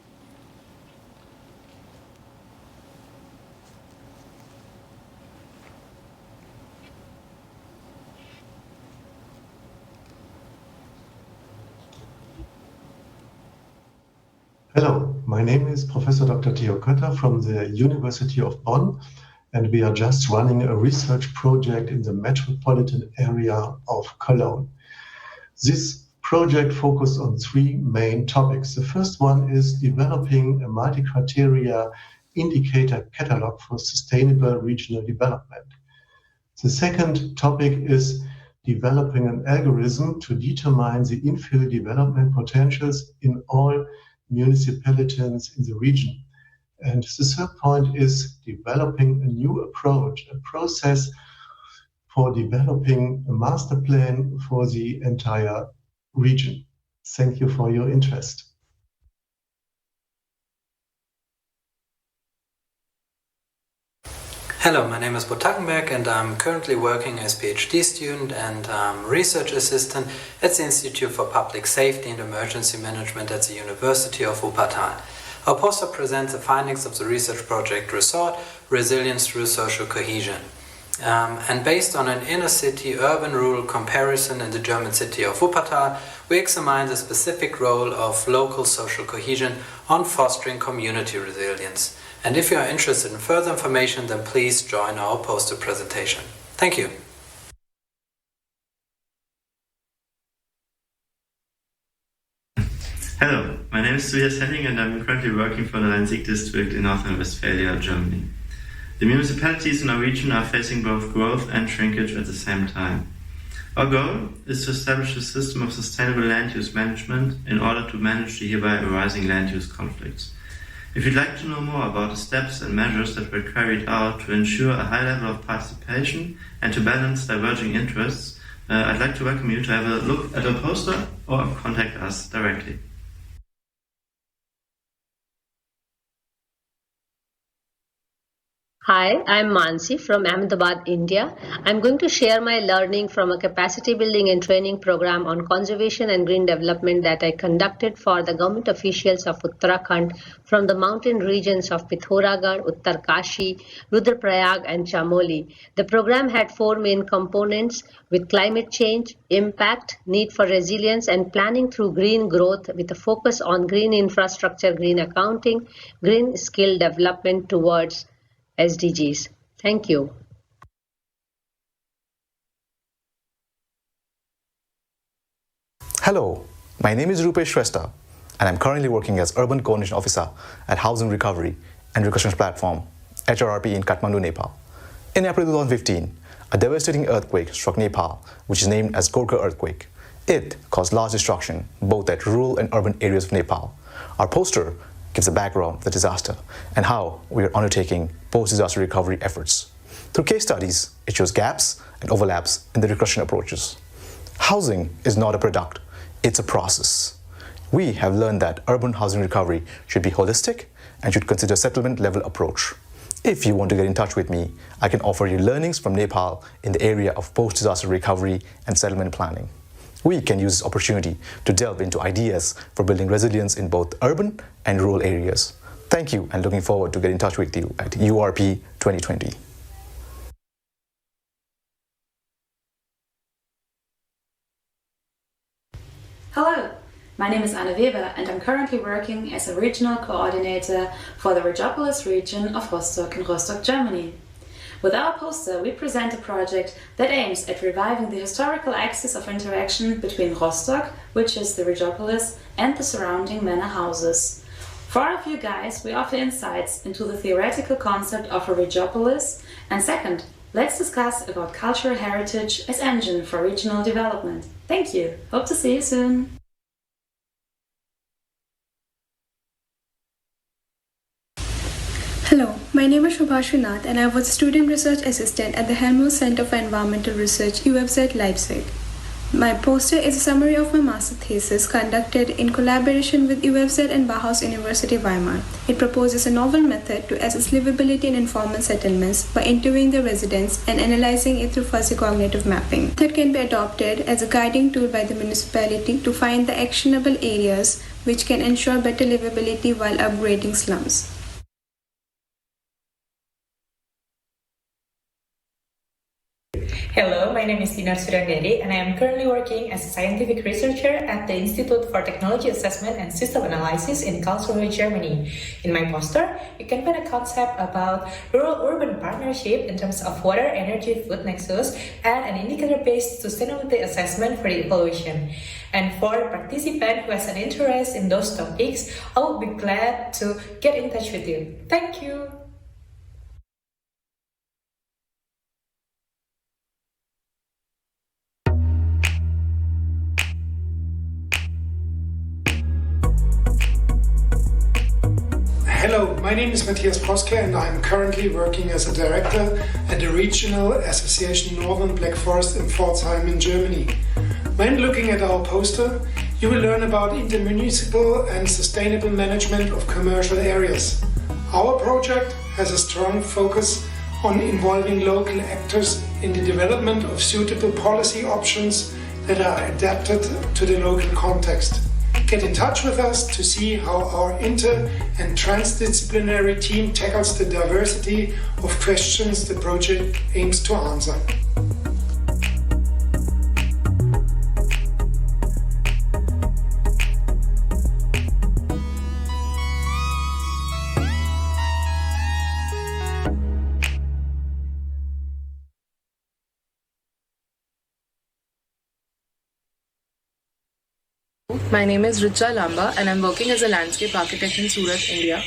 Hello, my name is Professor Dr. Theo Kötter from the University of Bonn, and we are just running a research project in the metropolitan area of Cologne. This project focused on three main topics. The first one is developing a multi-criteria indicator catalog for sustainable regional development. The second topic is developing an algorithm to determine the infill development potentials in all municipalities in the region. And the third point is developing a new approach, a process for developing a master plan for the entire region. Thank you for your interest. Hello, my name is Bo Tackenberg and I'm currently working as PhD student and research assistant at the Institute for Public Safety and Emergency Management at the University of Wuppertal. Our poster presents the findings of the research project Resort, Resilience Through Social Cohesion. And based on an inner city urban-rural comparison in the German city of Wuppertal, we examine the specific role of local social cohesion on fostering community resilience. And if you are interested in further information, then please join our poster presentation. Thank you. Hello, my name is Tobias Henning and I'm currently working for the Leipzig district in North Rhine-Westphalia, Germany. The municipalities in our region are facing both growth and shrinkage at the same time. Our goal is to establish a system of sustainable land use management in order to manage the hereby arising land use conflicts. If you'd like to know more about the steps and measures that were carried out to ensure a high level of participation and to balance diverging interests, I'd like to welcome you to have a look at our poster or contact us directly. Hi, I'm Mansi from Ahmedabad, India. I'm going to share my learning from a capacity building and training program on conservation and green development that I conducted for the government officials of Uttarakhand from the mountain regions of Pithoragarh, Uttarkashi, Rudraprayag and Chamoli. The program had four main components with climate change, impact, need for resilience and planning through green growth with a focus on green infrastructure, green accounting, green skill development towards SDGs. Thank you. Hello, my name is Rupesh Shrestha and I'm currently working as Urban Coordination Officer at Housing Recovery and Reconstruction Platform, HRRP in Kathmandu, Nepal. In April 2015, a devastating earthquake struck Nepal, which is named as Gorkha earthquake. It caused large destruction both at rural and urban areas of Nepal. Our poster gives a background of the disaster and how we are undertaking post-disaster recovery efforts. Through case studies, it shows gaps and overlaps in the reconstruction approaches. Housing is not a product, it's a process. We have learned that urban housing recovery should be holistic and should consider a settlement-level approach. If you want to get in touch with me, I can offer you learnings from Nepal in the area of post-disaster recovery and settlement planning. We can use this opportunity to delve into ideas for building resilience in both urban and rural areas. Thank you and looking forward to getting in touch with you at URP2020. Hello, my name is Anna Weber and I'm currently working as a regional coordinator for the Regiopolis region of Rostock in Rostock, Germany. With our poster, we present a project that aims at reviving the historical axis of interaction between Rostock, which is the Regiopolis, and the surrounding manor houses. For our few guys, we offer insights into the theoretical concept of a Regiopolis, and second, let's discuss about cultural heritage as engine for regional development. Thank you. Hope to see you soon. Hello, my name is Shubhashri Nath and I was a student research assistant at the Helmholtz Center for Environmental Research, UFZ Leipzig. My poster is a summary of my master thesis conducted in collaboration with UFZ and Bauhaus University Weimar. It proposes a novel method to assess livability in informal settlements by interviewing the residents and analyzing it through fuzzy cognitive mapping. The method can be adopted as a guiding tool by the municipality to find the actionable areas which can ensure better livability while upgrading slums. Hello, my name is Dinar Suranderi and I am currently working as a scientific researcher at the Institute for Technology Assessment and System Analysis in Karlsruhe, Germany. In my poster, you can find a concept about rural-urban partnership in terms of water, energy, food nexus, and an indicator-based sustainability assessment for the evaluation. And for a participant who has an interest in those topics, I would be glad to get in touch with you. Thank you. Hello, my name is Matthias Proske and I'm currently working as a director at the Regional Association Northern Black Forest in Pforzheim in Germany. When looking at our poster, you will learn about intermunicipal and sustainable management of commercial areas. Our project has a strong focus on involving local actors in the development of suitable policy options that are adapted to the local context. Get in touch with us to see how our inter- and transdisciplinary team tackles the diversity of questions the project aims to answer. My name is Richa Lamba and I'm working as a landscape architect in Surat, India.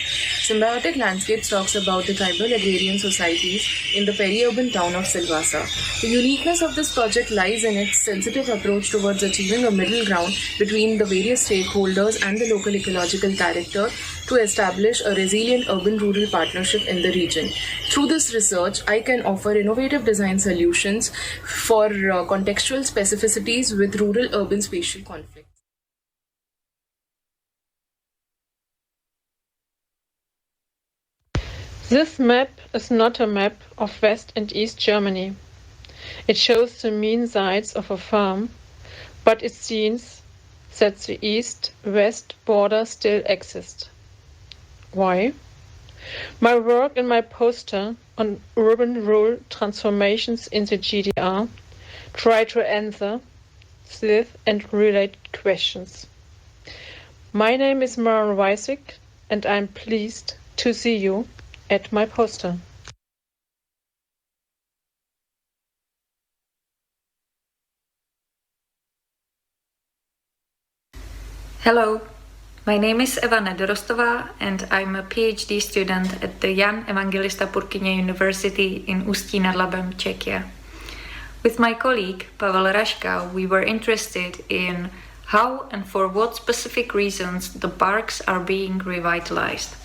Symbiotic Landscapes talks about the tribal agrarian societies in the peri-urban town of Silvassa. The uniqueness of this project lies in its sensitive approach towards achieving a middle ground between the various stakeholders and the local ecological character to establish a resilient urban-rural partnership in the region. Through this research, I can offer innovative design solutions for contextual specificities with rural-urban spatial conflicts. This map is not a map of West and East Germany. It shows the mean size of a farm, but it seems that the east-west border still exists. Why? My work in my poster on urban-rural transformations in the GDR try to answer these and related questions. My name is Maria Vassilakou and I'm pleased to see you at my poster. Hello, my name is Eva Nedorostová and I'm a PhD student at the Jan Evangelista Purkyně University in Ústí nad Labem, Czechia. With my colleague Pavel Raška, we were interested in how and for what specific reasons the parks are being revitalized.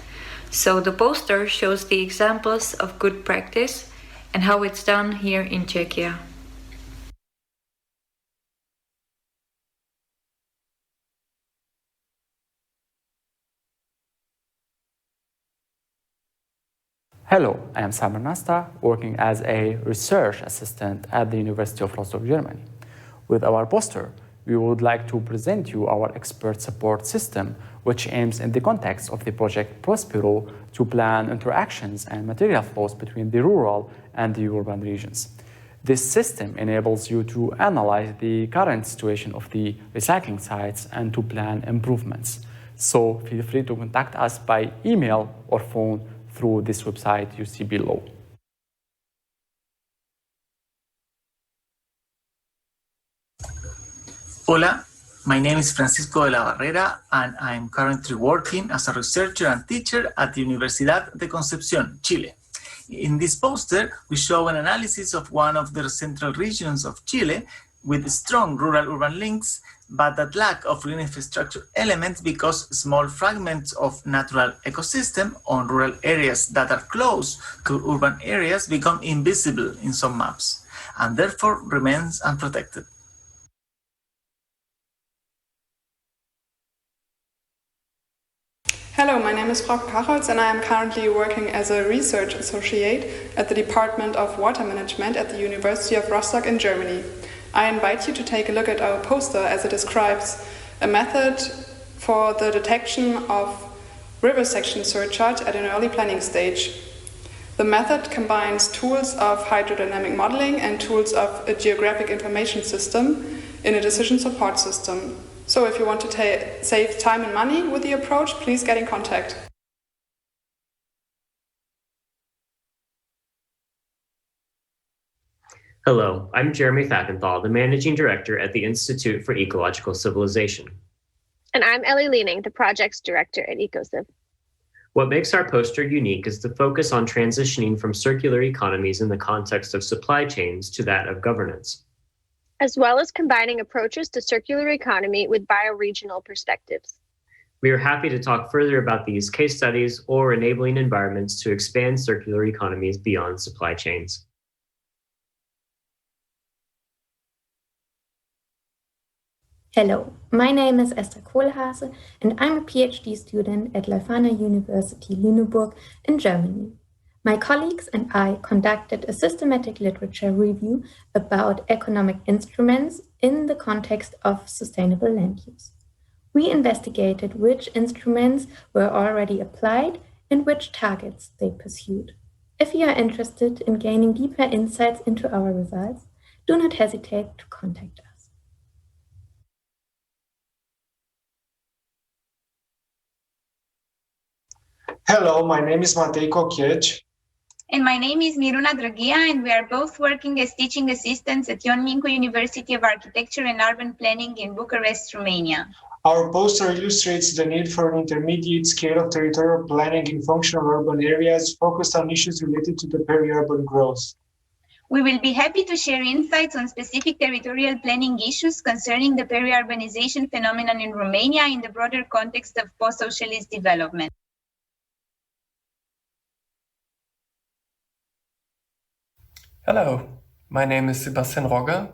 So the poster shows the examples of good practice and how it's done here in Czechia. Hello, I am Samer Nasta, working as a research assistant at the University of Rostock, Germany. With our poster, we would like to present you our expert support system, which aims in the context of the project Prospero to plan interactions and material flows between the rural and the urban regions. This system enables you to analyze the current situation of the recycling sites and to plan improvements. So feel free to contact us by email or phone through this website you see below. Hola, my name is Francisco de la Barrera, and I'm currently working as a researcher and teacher at the Universidad de Concepción, Chile. In this poster, we show an analysis of one of the central regions of Chile with strong rural-urban links, but that lack of green infrastructure elements because small fragments of natural ecosystem on rural areas that are close to urban areas become invisible in some maps, and therefore remains unprotected. Hello, my name is Prof. Karliczek and I am currently working as a research associate at the Department of Water Management at the University of Rostock in Germany. I invite you to take a look at our poster as it describes a method for the detection of river section surcharge at an early planning stage. The method combines tools of hydrodynamic modeling and tools of a geographic information system in a decision support system. So if you want to save time and money with the approach, please get in contact. Hello, I'm Jeremy Fackenthal, the Managing Director at the Institute for Ecological Civilization. And I'm Ellie Leaning, the Projects Director at EcoCiv. What makes our poster unique is the focus on transitioning from circular economies in the context of supply chains to that of governance, as well as combining approaches to circular economy with bioregional perspectives. We are happy to talk further about these case studies or enabling environments to expand circular economies beyond supply chains. Hello, my name is Esther Kohlhase and I'm a PhD student at Leuphana University Lüneburg in Germany. My colleagues and I conducted a systematic literature review about economic instruments in the context of sustainable land use. We investigated which instruments were already applied and which targets they pursued. If you are interested in gaining deeper insights into our results, do not hesitate to contact us. Hello, my name is Matej Kokiec. And my name is Miruna Dragia, and we are both working as teaching assistants at Ion Mincu University of Architecture and Urban Planning in Bucharest, Romania. Our poster illustrates the need for an intermediate scale of territorial planning in functional urban areas focused on issues related to the peri-urban growth. We will be happy to share insights on specific territorial planning issues concerning the peri-urbanization phenomenon in Romania in the broader context of post-socialist development. Hello, my name is Sebastian Rogge,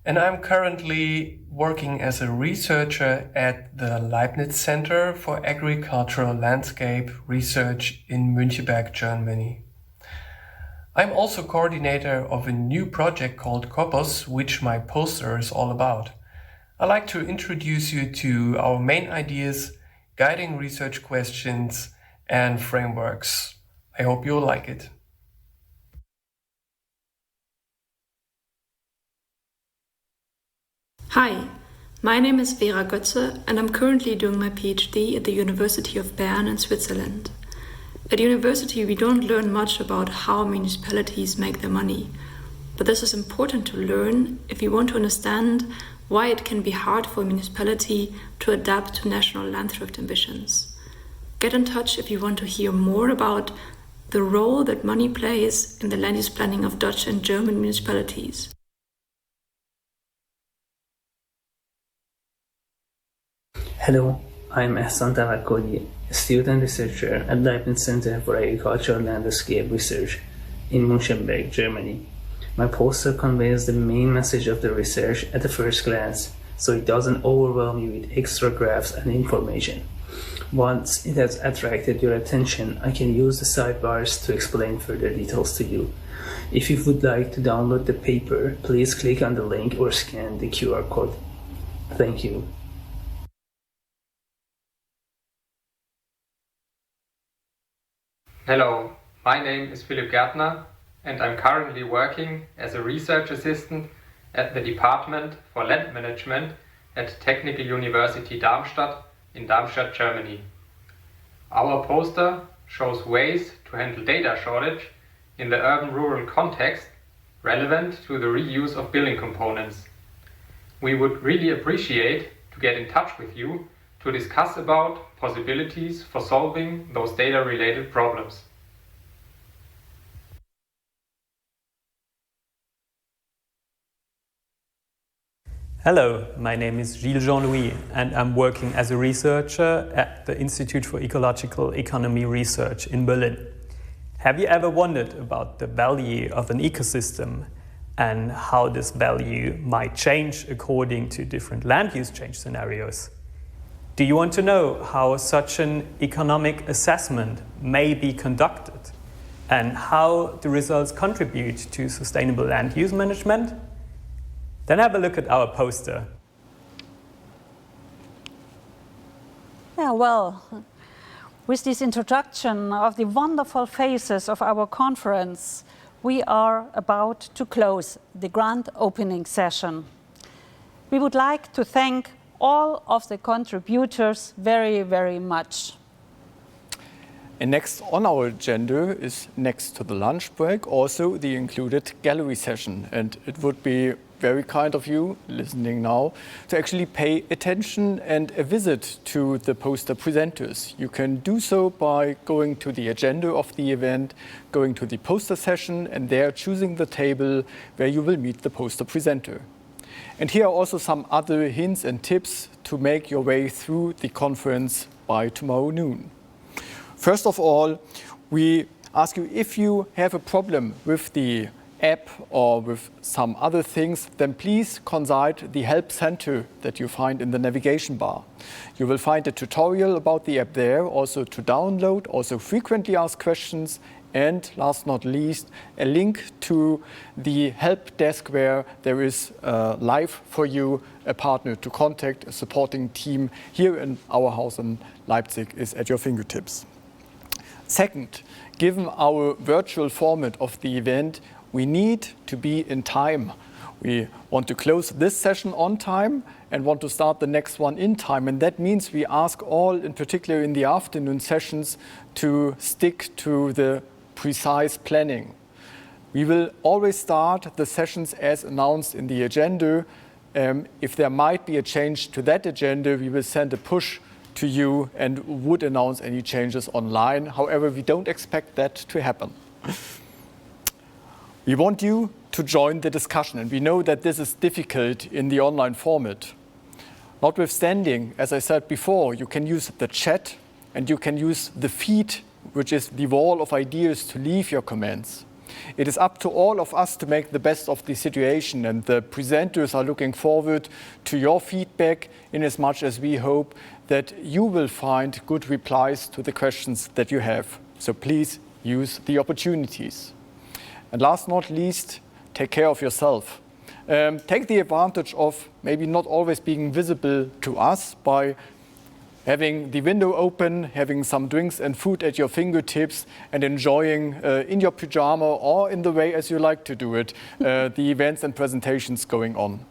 and I'm currently working as a researcher at the Leibniz Center for Agricultural Landscape Research in Müncheberg, Germany. I'm also coordinator of a new project called Kpis, which my poster is all about. I'd like to introduce you to our main ideas, guiding research questions, and frameworks. I hope you'll like it. Hi, my name is Vera Götze and I'm currently doing my PhD at the University of Bern in Switzerland. At university we don't learn much about how municipalities make their money, but this is important to learn if you want to understand why it can be hard for a municipality to adapt to national land thrift ambitions. Get in touch if you want to hear more about the role that money plays in the land use planning of Dutch and German municipalities. Hello, I'm Ehsan Tavakkoli, a student researcher at Leibniz Center for Agricultural Landscape Research in Müncheberg, Germany. My poster conveys the main message of the research at the first glance, so it doesn't overwhelm you with extra graphs and information. Once it has attracted your attention, I can use the sidebars to explain further details to you. If you would like to download the paper, please click on the link or scan the QR code. Thank you. Hello, my name is Philipp Gärtner and I'm currently working as a research assistant at the Department for Land Management at Technical University Darmstadt in Darmstadt, Germany. Our poster shows ways to handle data shortage in the urban-rural context relevant to the reuse of building components. We would really appreciate to get in touch with you to discuss about possibilities for solving those data-related problems. Hello, my name is Gilles Jean-Louis and I'm working as a researcher at the Institute for Ecological Economy Research in Berlin. Have you ever wondered about the value of an ecosystem and how this value might change according to different land use change scenarios? Do you want to know how such an economic assessment may be conducted and how the results contribute to sustainable land use management? Then have a look at our poster. Yeah, well, with this introduction of the wonderful phases of our conference, we are about to close the grand opening session. We would like to thank all of the contributors very, very much. And next on our agenda is, next to the lunch break, also the included gallery session. And it would be very kind of you, listening now, to actually pay attention and a visit to the poster presenters. You can do so by going to the agenda of the event, going to the poster session, and there choosing the table where you will meet the poster presenter. And here are also some other hints and tips to make your way through the conference by tomorrow noon. First of all, we ask you, if you have a problem with the app or with some other things, then please consult the help center that you find in the navigation bar. You will find a tutorial about the app there, also to download, also frequently asked questions, and last not least, a link to the help desk where there is live for you a partner to contact. A supporting team here in our house in Leipzig is at your fingertips. Second, given our virtual format of the event, we need to be in time. We want to close this session on time and want to start the next one in time. And that means we ask all, in particular in the afternoon sessions, to stick to the precise planning. We will always start the sessions as announced in the agenda. If there might be a change to that agenda, we will send a push to you and would announce any changes online. However, we don't expect that to happen. We want you to join the discussion, and we know that this is difficult in the online format. Notwithstanding, as I said before, you can use the chat and you can use the feed, which is the wall of ideas, to leave your comments. It is up to all of us to make the best of the situation, and the presenters are looking forward to your feedback in as much as we hope that you will find good replies to the questions that you have. So please use the opportunities. And last not least, take care of yourself. Take the advantage of maybe not always being visible to us by having the window open, having some drinks and food at your fingertips, and enjoying in your pyjama or in the way as you like to do it, the events and presentations going on.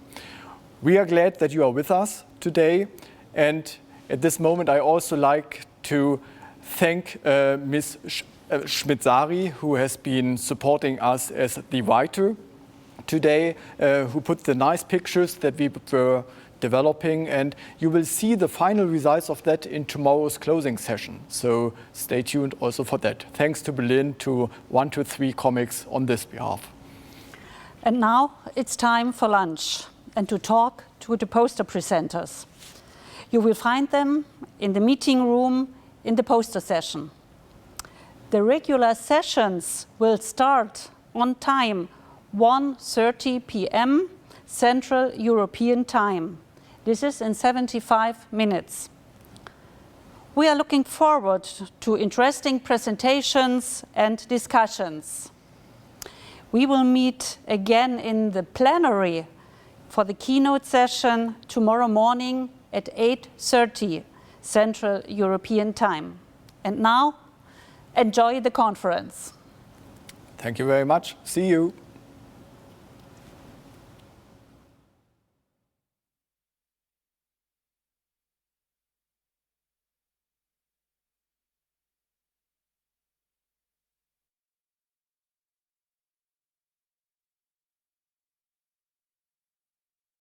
We are glad that you are with us today, and at this moment I also like to thank Ms. Schmidt-Sari, who has been supporting us as the writer today, who put the nice pictures that we were developing, and you will see the final results of that in tomorrow's closing session. So stay tuned also for that. Thanks to Berlin, to 123 Comics on this behalf. And now it's time for lunch and to talk to the poster presenters. You will find them in the meeting room in the poster session. The regular sessions will start on time, 1:30 p.m. Central European Time. This is in 75 minutes. We are looking forward to interesting presentations and discussions. We will meet again in the plenary for the keynote session tomorrow morning at 8:30 Central European Time. And now, enjoy the conference. Thank you very much. See you.